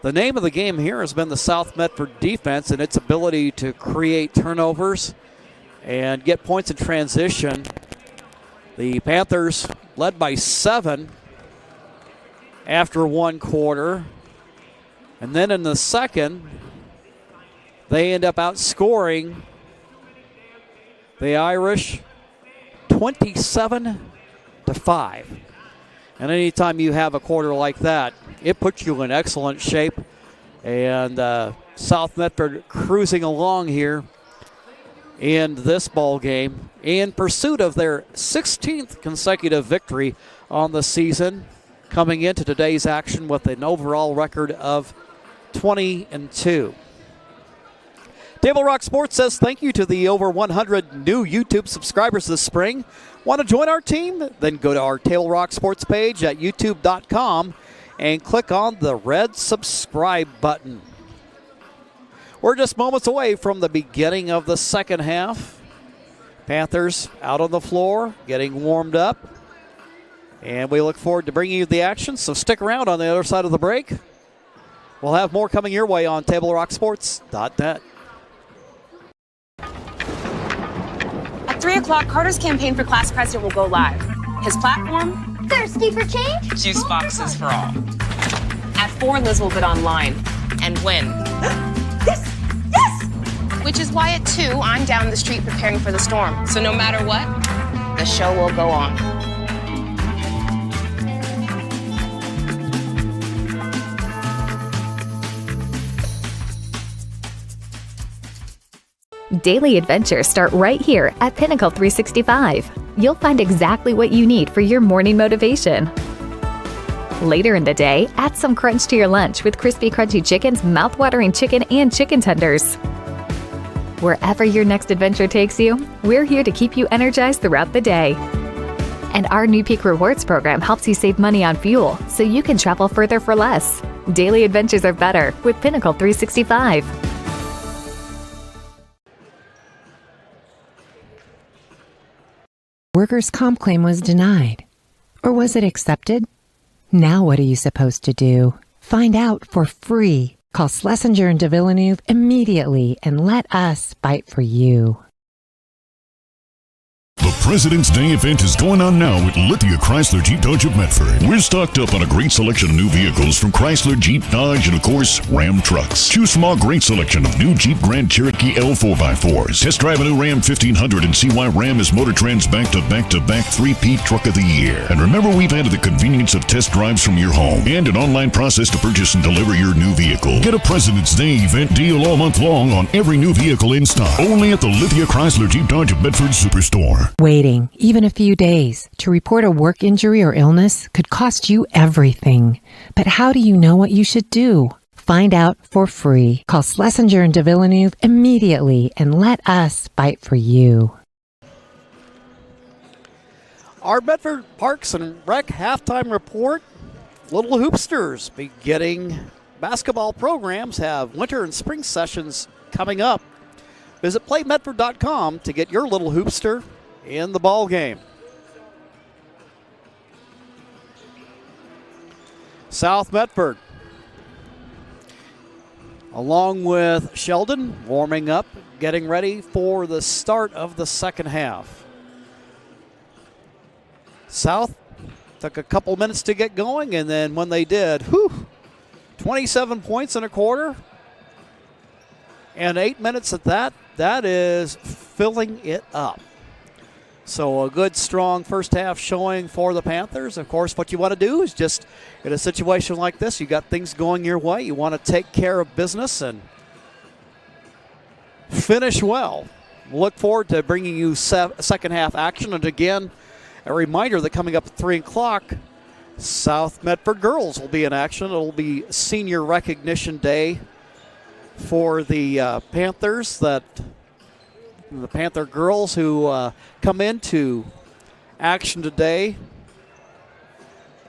[SPEAKER 1] the name of the game here has been the South Medford defense and its ability to create turnovers and get points in transition. The Panthers led by 7 after one quarter. And then in the second, they end up outscoring the Irish 27-5. And anytime you have a quarter like that, it puts you in excellent shape. And South Medford cruising along here in this ball game in pursuit of their 16th consecutive victory on the season, coming into today's action with an overall record of 20-2. Table Rock Sports says thank you to the over 100 new YouTube subscribers this spring. Want to join our team? Then go to our Table Rock Sports page at youtube.com and click on the red subscribe button. We're just moments away from the beginning of the second half. Panthers out on the floor, getting warmed up. And we look forward to bringing you the action, so stick around on the other side of the break. We'll have more coming your way on TableRockSports.net.
[SPEAKER 7] At 3 o'clock, Carter's campaign for class president will go live. His platform?
[SPEAKER 8] Thirsty for change?
[SPEAKER 7] Juice boxes for all. At 4, Liz will bid online and win.
[SPEAKER 8] Yes! Yes!
[SPEAKER 7] Which is why at 2, I'm down the street preparing for the storm. So no matter what, the show will go on.
[SPEAKER 3] Daily adventures start right here at Pinnacle 365. You'll find exactly what you need for your morning motivation. Later in the day, add some crunch to your lunch with crispy, crunchy chicken's mouth-watering chicken and chicken tenders. Wherever your next adventure takes you, we're here to keep you energized throughout the day. And our new Peak Rewards program helps you save money on fuel so you can travel further for less. Daily adventures are better with Pinnacle 365.
[SPEAKER 9] Workers' comp claim was denied. Or was it accepted? Now what are you supposed to do? Find out for free. Call Schlesinger and de Villeneuve immediately and let us fight for you.
[SPEAKER 15] The President's Day event is going on now at Lithia Chrysler Jeep Dodge of Medford. We're stocked up on a great selection of new vehicles from Chrysler, Jeep, Dodge, and of course, Ram trucks. Choose from our great selection of new Jeep Grand Cherokee L4x4s. Test drive a new Ram 1500 and see why Ram is MotorTrend's back-to-back-to-back 3-peat Truck of the Year. And remember, we've added the convenience of test drives from your home and an online process to purchase and deliver your new vehicle. Get a President's Day event deal all month long on every new vehicle in stock. Only at the Lithia Chrysler Jeep Dodge of Medford Superstore.
[SPEAKER 9] Waiting, even a few days, to report a work injury or illness could cost you everything. But how do you know what you should do? Find out for free. Call Schlesinger and de Villeneuve immediately and let us fight for you.
[SPEAKER 1] Our Medford Parks and Rec halftime report. Little Hoopsters beginning basketball programs have winter and spring sessions coming up. Visit playmedford.com to get your Little Hoopster in the ball game. South Medford, along with Sheldon, warming up, getting ready for the start of the second half. South took a couple minutes to get going, and then when they did, 27 points in a quarter, and 8 minutes at that. That is filling it up. So a good, strong first half showing for the Panthers. Of course, what you want to do is just, in a situation like this, you got things going your way. You want to take care of business and finish well. Look forward to bringing you second half action. And again, a reminder that coming up at 3 o'clock, South Medford girls will be in action. It'll be senior recognition day for the Panthers, that the Panther girls who come in to action today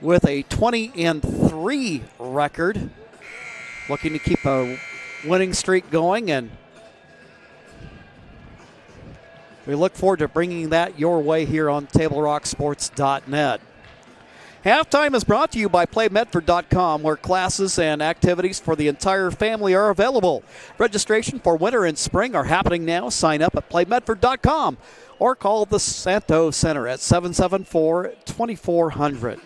[SPEAKER 1] with a 20-3 record, looking to keep a winning streak going, and we look forward to bringing that your way here on TableRockSports.net. Halftime is brought to you by PlayMedford.com, where classes and activities for the entire family are available. Registration for winter and spring are happening now. Sign up at PlayMedford.com or call the Santo Center at 774-2400.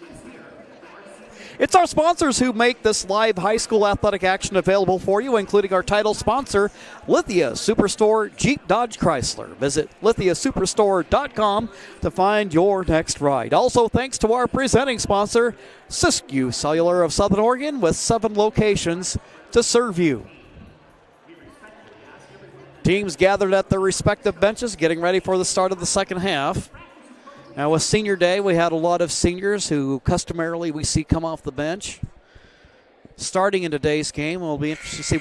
[SPEAKER 1] It's our sponsors who make this live high school athletic action available for you, including our title sponsor, Lithia Superstore Jeep Dodge Chrysler. Visit lithiasuperstore.com to find your next ride. Also, thanks to our presenting sponsor, Siskiyou Cellular of Southern Oregon, with 7 locations to serve you. Teams gathered at their respective benches, getting ready for the start of the second half. Now, with Senior Day, we had a lot of seniors who customarily we see come off the bench. Starting in today's game, we'll be interested to see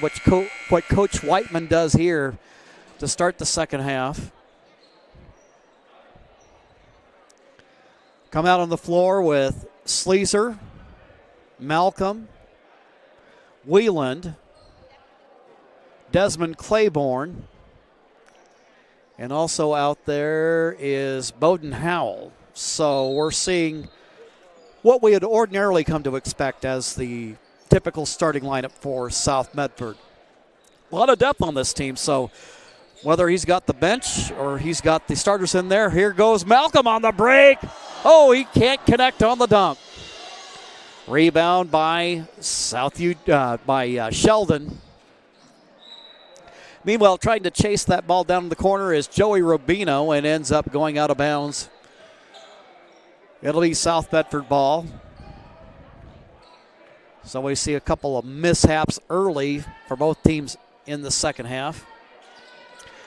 [SPEAKER 1] what Coach Whiteman does here to start the second half. Come out on the floor with Sleezer, Malcolm, Wieland, Desmond Claiborne, and also out there is Bowden Howell. So we're seeing what we had ordinarily come to expect as the typical starting lineup for South Medford. A lot of depth on this team, so whether he's got the bench or he's got the starters in there, here goes Malcolm on the break. Oh, he can't connect on the dunk. Rebound by Sheldon. Meanwhile, trying to chase that ball down in the corner is Joey Rubino and ends up going out of bounds. It'll be South Medford ball. So we see a couple of mishaps early for both teams in the second half.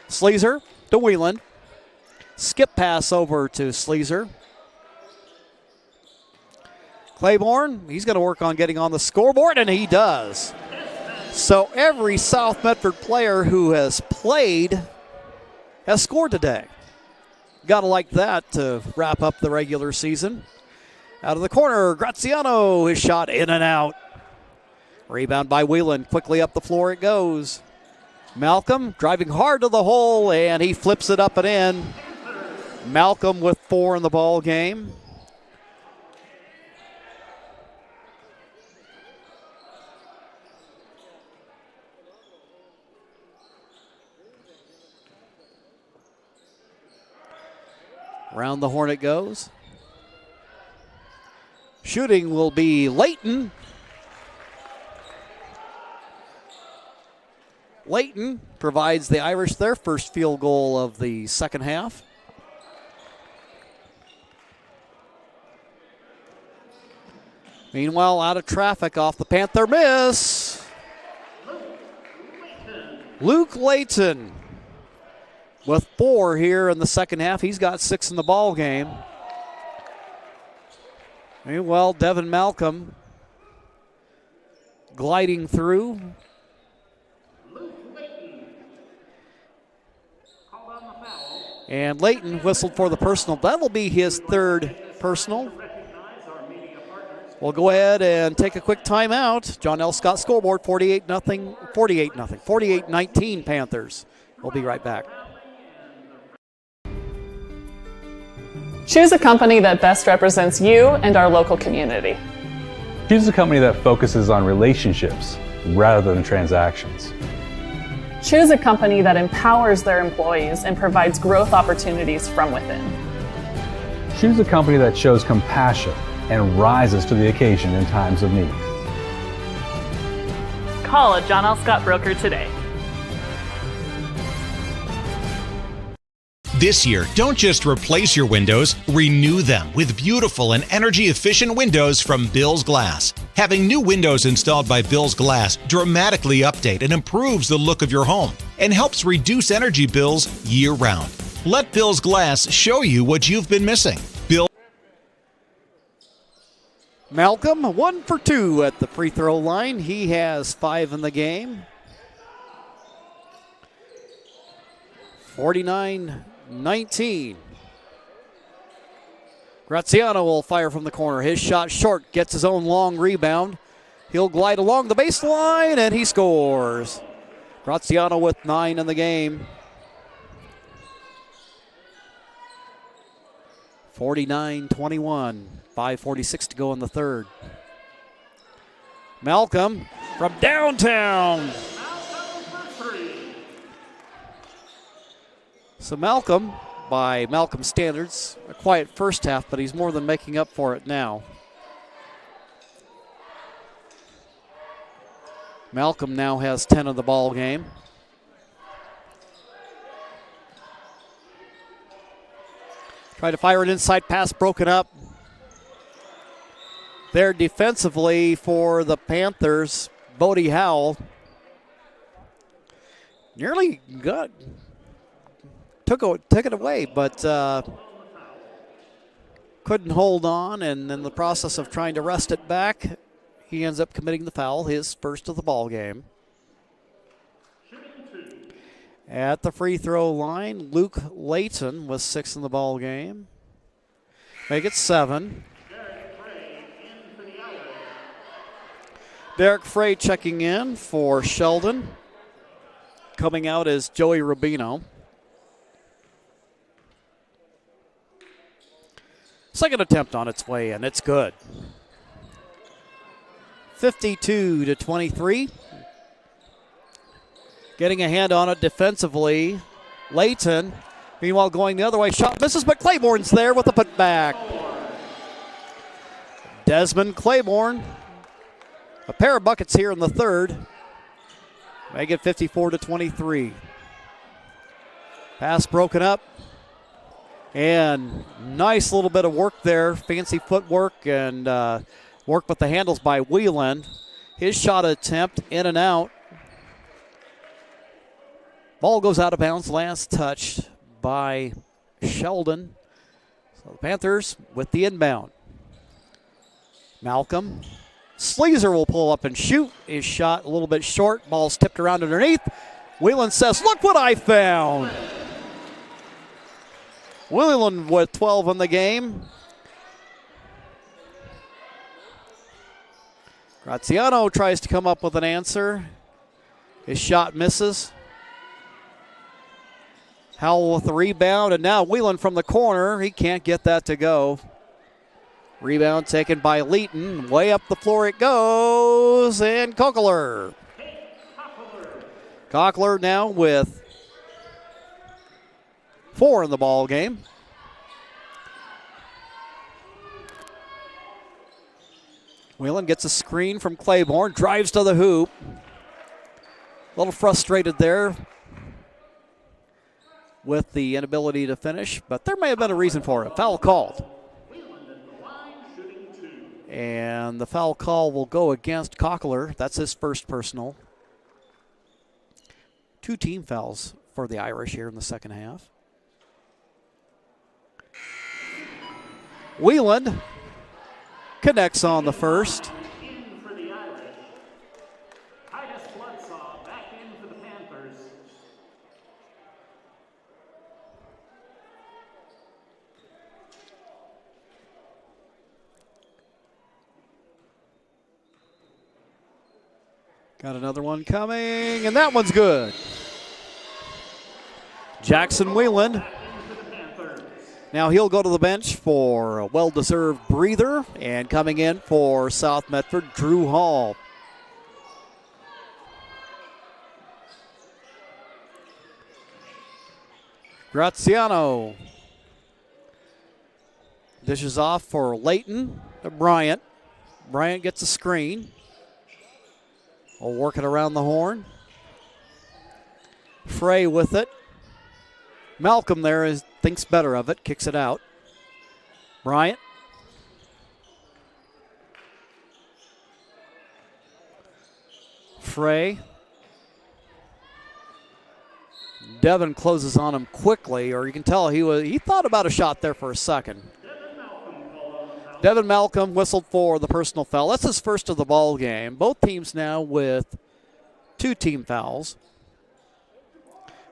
[SPEAKER 1] Sleezer to Wieland. Skip pass over to Sleezer. Claiborne, he's going to work on getting on the scoreboard, and he does. So every South Medford player who has played has scored today. Got to like that to wrap up the regular season. Out of the corner, Graziano, his shot in and out. Rebound by Wieland, quickly up the floor it goes. Malcolm driving hard to the hole, and he flips it up and in. Malcolm with 4 in the ball game. Around the horn it goes. Shooting will be Layton. Layton provides the Irish their first field goal of the second half. Meanwhile, out of traffic off the Panther miss. Luke Layton with 4 here in the second half. He's got 6 in the ball game. Meanwhile, Devin Malcolm gliding through. And Layton whistled for the personal. That'll be his 3rd personal. We'll go ahead and take a quick timeout. John L. Scott scoreboard, 48-19 Panthers. We'll be right back.
[SPEAKER 16] Choose a company that best represents you and our local community.
[SPEAKER 17] Choose a company that focuses on relationships rather than transactions.
[SPEAKER 16] Choose a company that empowers their employees and provides growth opportunities from within.
[SPEAKER 17] Choose a company that shows compassion and rises to the occasion in times of need.
[SPEAKER 16] Call a John L. Scott broker today.
[SPEAKER 18] This year, don't just replace your windows, renew them with beautiful and energy-efficient windows from Bill's Glass. Having new windows installed by Bill's Glass dramatically update and improves the look of your home and helps reduce energy bills year-round. Let Bill's Glass show you what you've been missing.
[SPEAKER 1] Malcolm, 1 for 2 at the free throw line. He has 5 in the game. 49-19. Graziano will fire from the corner. His shot short, gets his own long rebound. He'll glide along the baseline, and he scores. Graziano with 9 in the game. 49-21. 5:46 to go in the third. Malcolm from downtown. So Malcolm, by Malcolm standards, a quiet first half, but he's more than making up for it now. Malcolm now has 10 of the ball game. Try to fire an inside pass, broken up. There defensively for the Panthers, Bodie Howell nearly took it away, but couldn't hold on, and in the process of trying to wrest it back, he ends up committing the foul, his first of the ball game. At the free throw line, Luke Layton with 6 in the ball game. Make it 7. Derek Frey checking in for Sheldon. Coming out is Joey Rubino. Second attempt on its way in. It's good. 52-23. Getting a hand on it defensively. Layton, meanwhile, going the other way. Shot misses, but Claiborne's there with the putback. Desmond Claiborne. A pair of buckets here in the third. Make it 54-23. Pass broken up. And nice little bit of work there. Fancy footwork and work with the handles by Whelan. His shot attempt in and out. Ball goes out of bounds. Last touched by Sheldon. So the Panthers with the inbound. Malcolm. Sleazer will pull up and shoot. His shot a little bit short. Ball's tipped around underneath. Whelan says, "Look what I found." Whelan with 12 in the game. Graziano tries to come up with an answer. His shot misses. Howell with the rebound, and now Whelan from the corner. He can't get that to go. Rebound taken by Leighton. Way up the floor it goes, and Kockler. Kockler now with 4 in the ball game. Whelan gets a screen from Claiborne, drives to the hoop. A little frustrated there with the inability to finish, but there may have been a reason for it. Foul called. And the foul call will go against Kockler. That's his first personal. 2 team fouls for the Irish here in the second half. Whelan connects on the first. Got another one coming, and that one's good. Jackson Whelan. Now he'll go to the bench for a well-deserved breather, and coming in for South Medford, Drew Hall. Graziano dishes off for Layton to Bryant. Bryant gets a screen. We'll work it around the horn. Frey with it. Malcolm there thinks better of it, kicks it out. Bryant. Frey. Devin closes on him quickly, or you can tell he thought about a shot there for a second. Devin Malcolm whistled for the personal foul. That's his first of the ball game. Both teams now with 2 team fouls.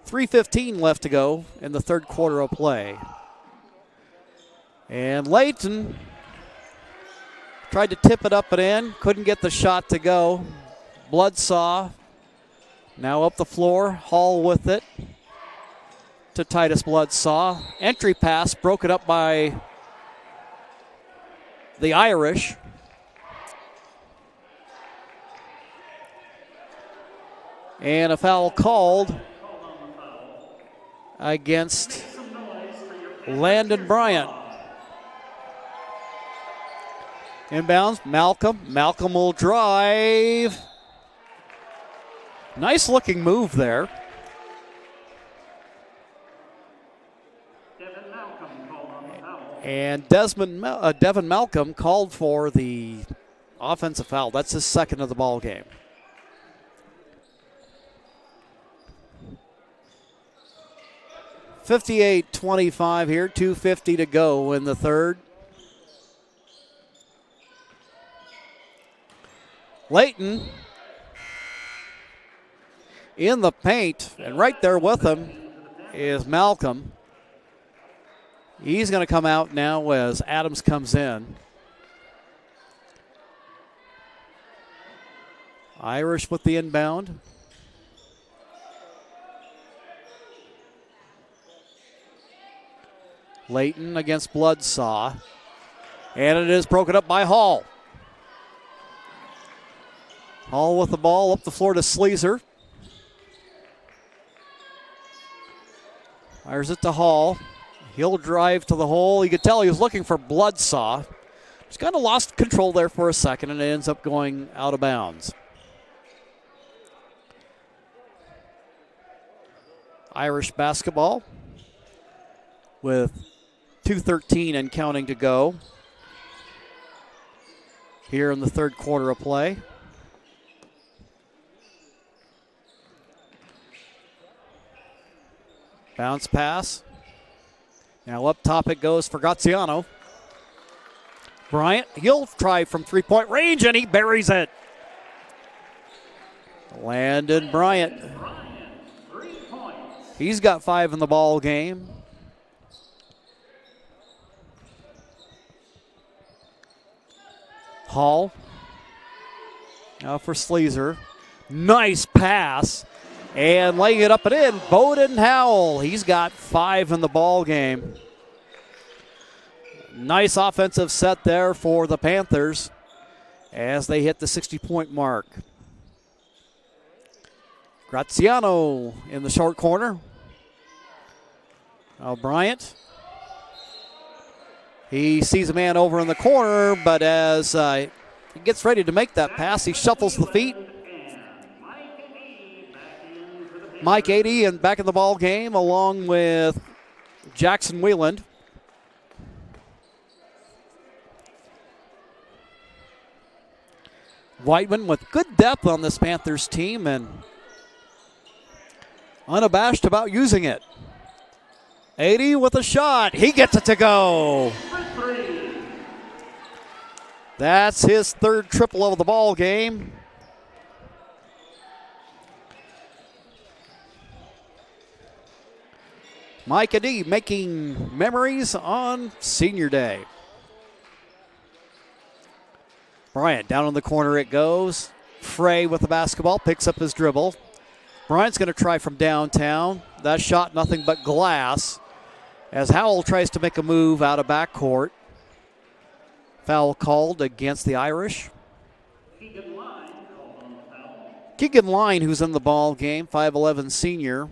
[SPEAKER 1] 3:15 left to go in the third quarter of play. And Layton tried to tip it up and in, couldn't get the shot to go. Bloodsaw now up the floor, Hall with it to Titus Bloodsaw. Entry pass broken up by the Irish. And a foul called against Landon Bryant. Inbounds, Malcolm. Malcolm will drive. Nice looking move there. And Devin Malcolm called for the offensive foul. That's his second of the ball game. (58-25) here, 2:50 to go in the third. Layton in the paint, and right there with him is Malcolm. He's going to come out now as Adams comes in. Irish with the inbound. Layton against Bloodsaw. And it is broken up by Hall. Hall with the ball up the floor to Sleazer. Fires it to Hall. He'll drive to the hole. You could tell he was looking for Bloodsaw. He's kind of lost control there for a second, and it ends up going out of bounds. Irish basketball with 2:13 and counting to go here in the third quarter of play. Bounce pass. Now up top it goes for Graziano. Bryant, he'll try from three-point range, and he buries it. Landon Bryant. He's got 5 in the ball game. Hall. Now for Sleazer. Nice pass. And laying it up and in, Bowden Howell. He's got 5 in the ball game. Nice offensive set there for the Panthers as they hit the 60-point mark. Graziano in the short corner. Now Bryant. He sees a man over in the corner, but as he gets ready to make that pass, he shuffles the feet. Mike 80 and back in the ball game along with Jackson Wheeland. Whiteman with good depth on this Panthers team and unabashed about using it. 80 with a shot. He gets it to go. That's his third triple of the ball game. Mike Adi making memories on senior day. Bryant down in the corner it goes. Frey with the basketball, picks up his dribble. Bryant's going to try from downtown. That shot nothing but glass as Howell tries to make a move out of backcourt. Foul called against the Irish. Keegan Line, who's in the ball game, 5'11 senior,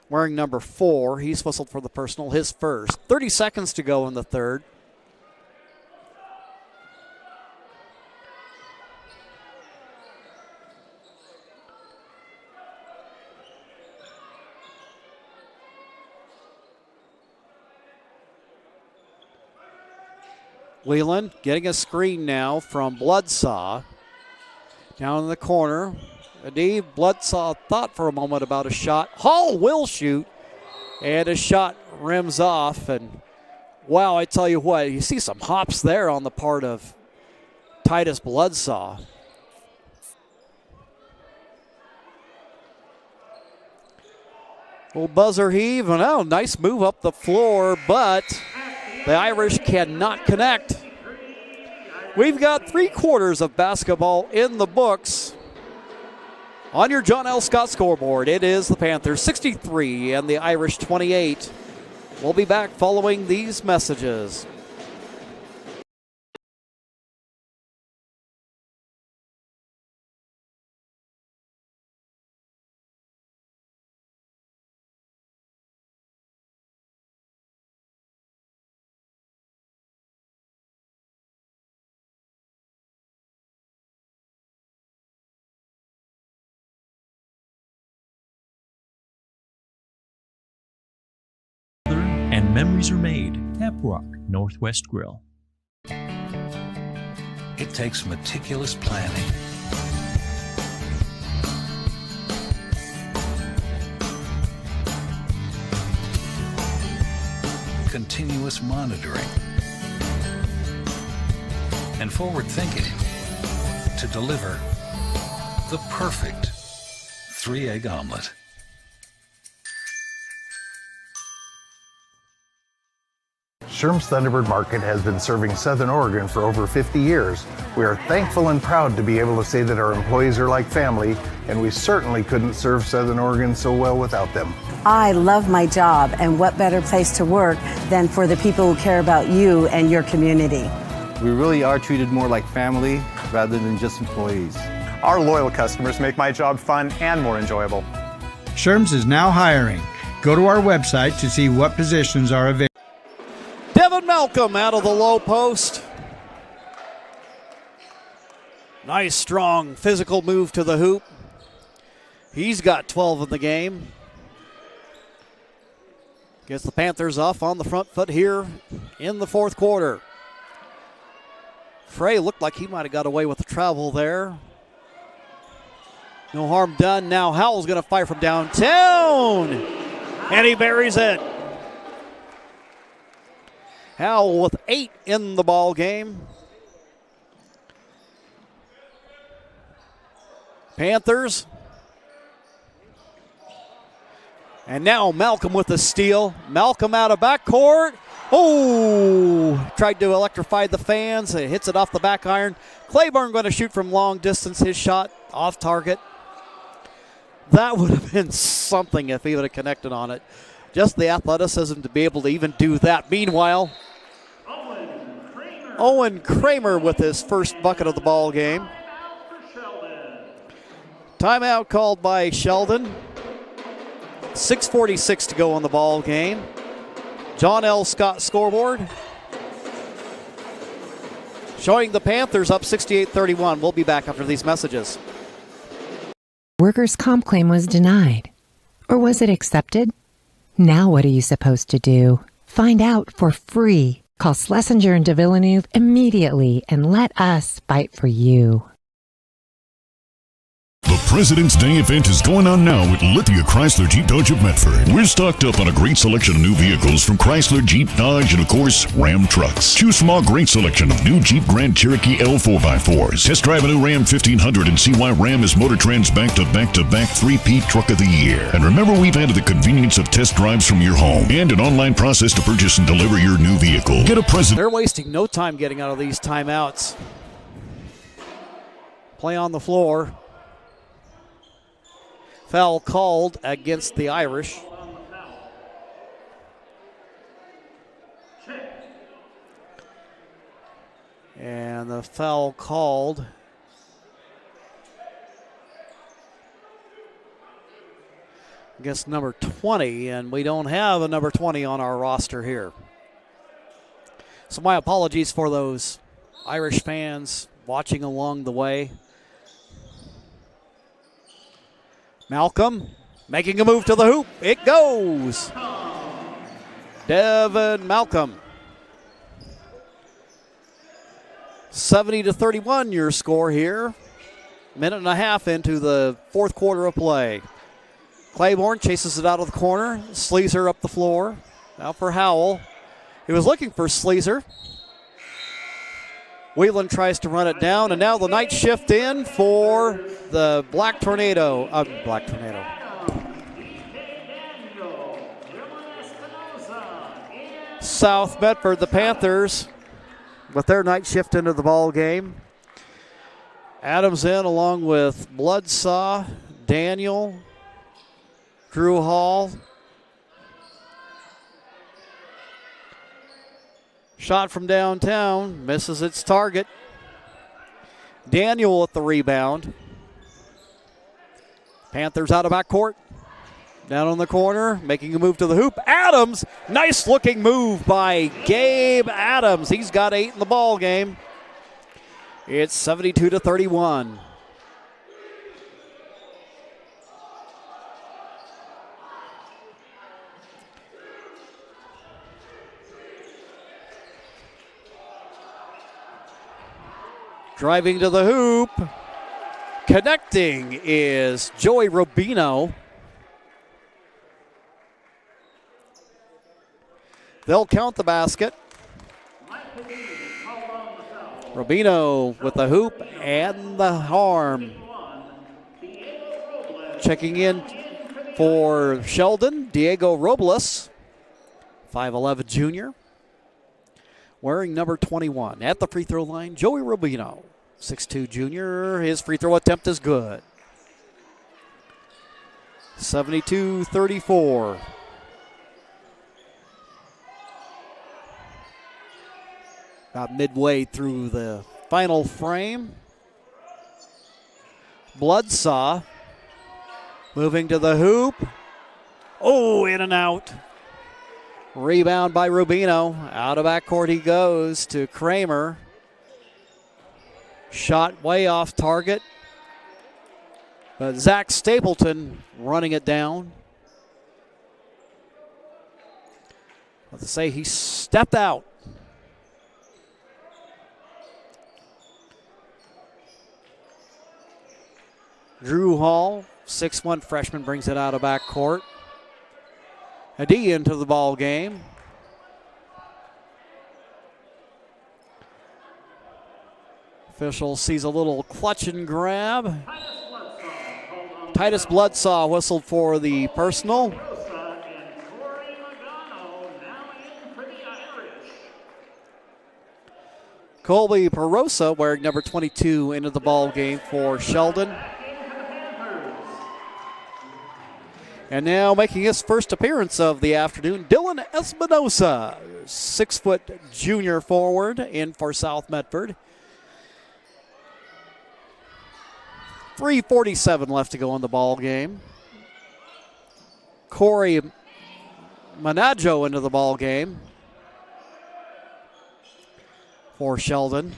[SPEAKER 1] wearing number 4. He's whistled for the personal, his first. 30 seconds to go in the third. Wheeland getting a screen now from Bloodsaw. Down in the corner. Adi, Bloodsaw thought for a moment about a shot. Hall will shoot. And his shot rims off. And wow, I tell you what, you see some hops there on the part of Titus Bloodsaw. Little buzzer heave. And oh, nice move up the floor, but The Irish cannot connect. We've got 3 quarters of basketball in the books. On your John L. Scott scoreboard, it is the Panthers 63 and the Irish 28. We'll be back following these messages.
[SPEAKER 10] And memories are made. Tap Rock Northwest Grill.
[SPEAKER 11] It takes meticulous planning, continuous monitoring, and forward thinking to deliver the perfect 3-egg omelet.
[SPEAKER 12] Sherm's Thunderbird Market has been serving Southern Oregon for over 50 years. We are thankful and proud to be able to say that our employees are like family, and we certainly couldn't serve Southern Oregon so well without them.
[SPEAKER 13] I love my job, and what better place to work than for the people who care about you and your community.
[SPEAKER 14] We really are treated more like family rather than just employees.
[SPEAKER 19] Our loyal customers make my job fun and more enjoyable.
[SPEAKER 20] Sherm's is now hiring. Go to our website to see what positions are available.
[SPEAKER 1] Devin Malcolm out of the low post. Nice, strong, physical move to the hoop. He's got 12 in the game. Gets the Panthers off on the front foot here in the fourth quarter. Frey looked like he might have got away with the travel there. No harm done. Now Howell's going to fire from downtown. And he buries it. Howell with 8 in the ball game. Panthers. And now Malcolm with the steal. Malcolm out of backcourt. Oh, tried to electrify the fans. It hits it off the back iron. Claiborne going to shoot from long distance. His shot off target. That would have been something if he would have connected on it. Just the athleticism to be able to even do that. Meanwhile, Owen Kramer with his first bucket of the ball game. Timeout called by Sheldon. 6:46 to go on the ball game. John L. Scott scoreboard. Showing the Panthers up 68-31. We'll be back after these messages.
[SPEAKER 9] Workers' comp claim was denied. Or was it accepted? Now what are you supposed to do? Find out for free. Call Schlesinger and de Villeneuve immediately and let us fight for you.
[SPEAKER 15] The President's Day event is going on now at Lithia Chrysler Jeep Dodge of Medford. We're stocked up on a great selection of new vehicles from Chrysler, Jeep, Dodge, and of course, Ram trucks. Choose from our great selection of new Jeep Grand Cherokee L4x4s. Test drive a new Ram 1500 and see why Ram is Motor Trend's back-to-back-to-back 3-peat Truck of the Year. And remember, we've added the convenience of test drives from your home and an online process to purchase and deliver your new vehicle. Get a President.
[SPEAKER 1] They're wasting no time getting out of these timeouts. Play on the floor. Foul called against the Irish. And the foul called against number 20, and we don't have a number 20 on our roster here. So my apologies for those Irish fans watching along the way. Malcolm making a move to the hoop. It goes. Devin Malcolm. 70-31 your score here. Minute and a half into the fourth quarter of play. Claiborne chases it out of the corner. Sleazer up the floor. Now for Howell. He was looking for Sleazer. Whelan tries to run it down, and now the night shift in for the Black Tornado. South Medford, the Panthers, with their night shift into the ball game. Adams in along with Bloodsaw, Daniel, Drew Hall. Shot from downtown, misses its target. Daniel with the rebound. Panthers out of backcourt. Down on the corner, making a move to the hoop. Adams, nice looking move by Gabe Adams. He's got 8 in the ball game. It's 72-31. Driving to the hoop. Connecting is Joey Rubino. They'll count the basket. Rubino with the hoop and the harm. Checking in for Sheldon, Diego Robles, 5'11 junior. Wearing number 21. At the free throw line, Joey Rubino, 6'2 junior. His free throw attempt is good. 72-34. About midway through the final frame. Bloodsaw moving to the hoop. Oh, in and out. Rebound by Rubino. Out of backcourt he goes to Kramer. Shot way off target. But Zach Stapleton running it down. Let's say he stepped out. Drew Hall, 6'1 freshman, brings it out of backcourt. Adi into the ball game. Official sees a little clutch and grab. Titus Bloodsaw whistled for the personal. Colby Perosa wearing number 22 into the ball game for Sheldon. And now making his first appearance of the afternoon, Dylan Espinosa, 6' junior forward in for South Medford. 3:47 left to go in the ball game. Corey Managgio into the ball game for Sheldon.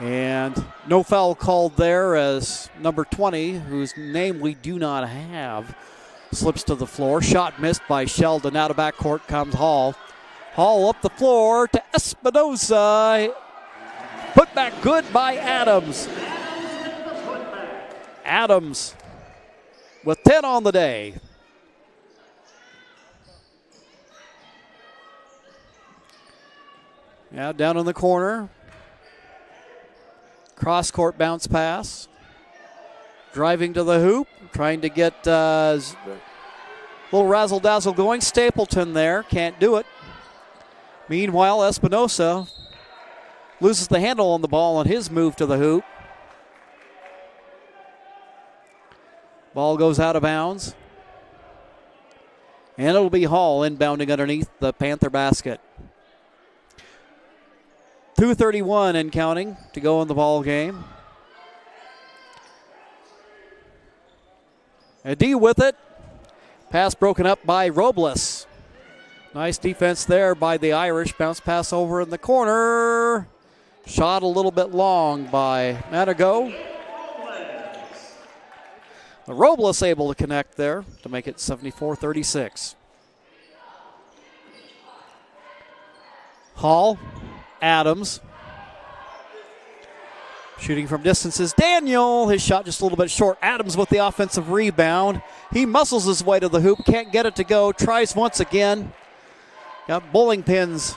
[SPEAKER 1] And no foul called there as number 20, whose name we do not have, slips to the floor. Shot missed by Sheldon. Out of backcourt comes Hall. Hall up the floor to Espinosa. Put back good by Adams. Adams with 10 on the day. Now down in the corner. Cross-court bounce pass. Driving to the hoop. Trying to get a little razzle-dazzle going. Stapleton there. Can't do it. Meanwhile, Espinosa loses the handle on the ball on his move to the hoop. Ball goes out of bounds. And it'll be Hall inbounding underneath the Panther basket. 2:31 and counting to go in the ball game. Adi with it. Pass broken up by Robles. Nice defense there by the Irish. Bounce pass over in the corner. Shot a little bit long by Manago. The Robles able to connect there to make it 74-36. Hall. Adams. Shooting from distance is Daniel. His shot just a little bit short. Adams with the offensive rebound. He muscles his way to the hoop. Can't get it to go. Tries once again. Got bowling pins.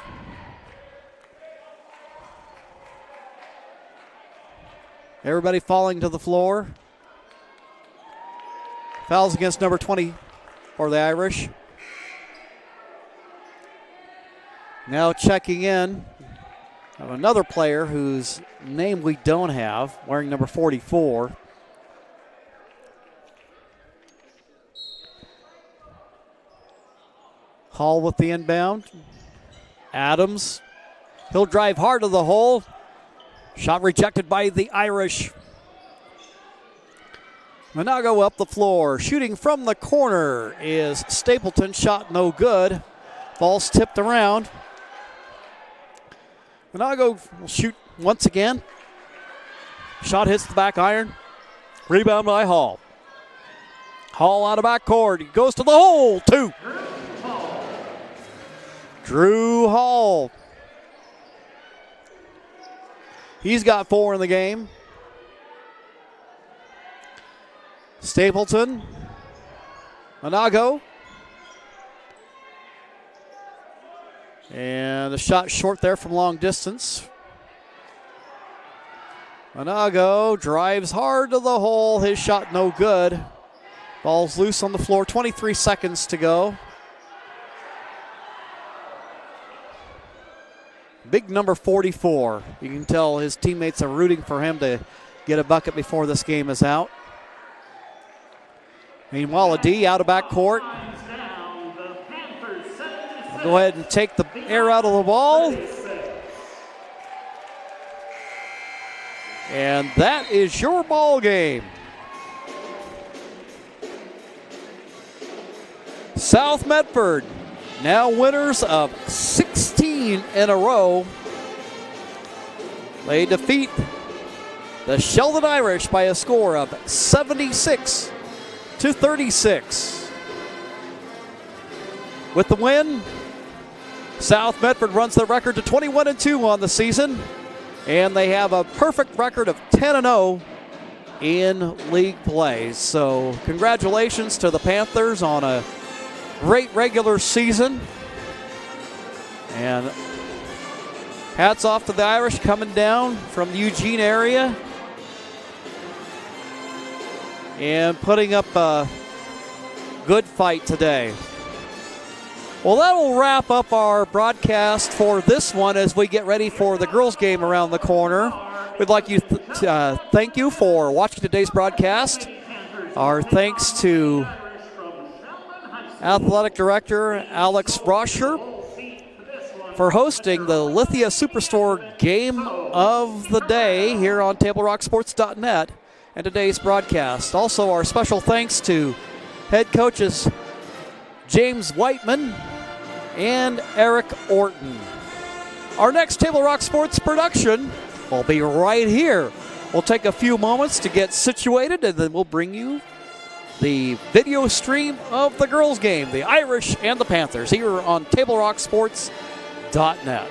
[SPEAKER 1] Everybody falling to the floor. Fouls against number 20 for the Irish. Now checking in, another player whose name we don't have, wearing number 44. Hall with the inbound. Adams. He'll drive hard to the hole. Shot rejected by the Irish. Monago up the floor. Shooting from the corner is Stapleton. Shot no good. Ball's tipped around. Monago will shoot once again. Shot hits the back iron. Rebound by Hall. Hall out of backcourt. He goes to the hole. 2. Drew Hall. He's got 4 in the game. Stapleton. Monago. And a shot short there from long distance. Monago drives hard to the hole. His shot no good. Ball's loose on the floor. 23 seconds to go. Big number 44. You can tell his teammates are rooting for him to get a bucket before this game is out. Meanwhile, Adi out of backcourt. Go ahead and take the air out of the ball. And that is your ball game. South Medford, now winners of 16 in a row. They defeat the Sheldon Irish by a score of 76-36. With the win, South Medford runs their record to 21-2 on the season, and they have a perfect record of 10-0 in league play. So congratulations to the Panthers on a great regular season. And hats off to the Irish coming down from the Eugene area and putting up a good fight today. Well, that will wrap up our broadcast for this one as we get ready for the girls' game around the corner. We'd like you to thank you for watching today's broadcast. Our thanks to Athletic Director Alex Brosher for hosting the Lithia Superstore Game of the Day here on TableRockSports.net and today's broadcast. Also, our special thanks to head coaches James Whiteman and Eric Orton. Our next Table Rock Sports production will be right here. We'll take a few moments to get situated, and then we'll bring you the video stream of the girls' game, the Irish and the Panthers, here on TableRockSports.net.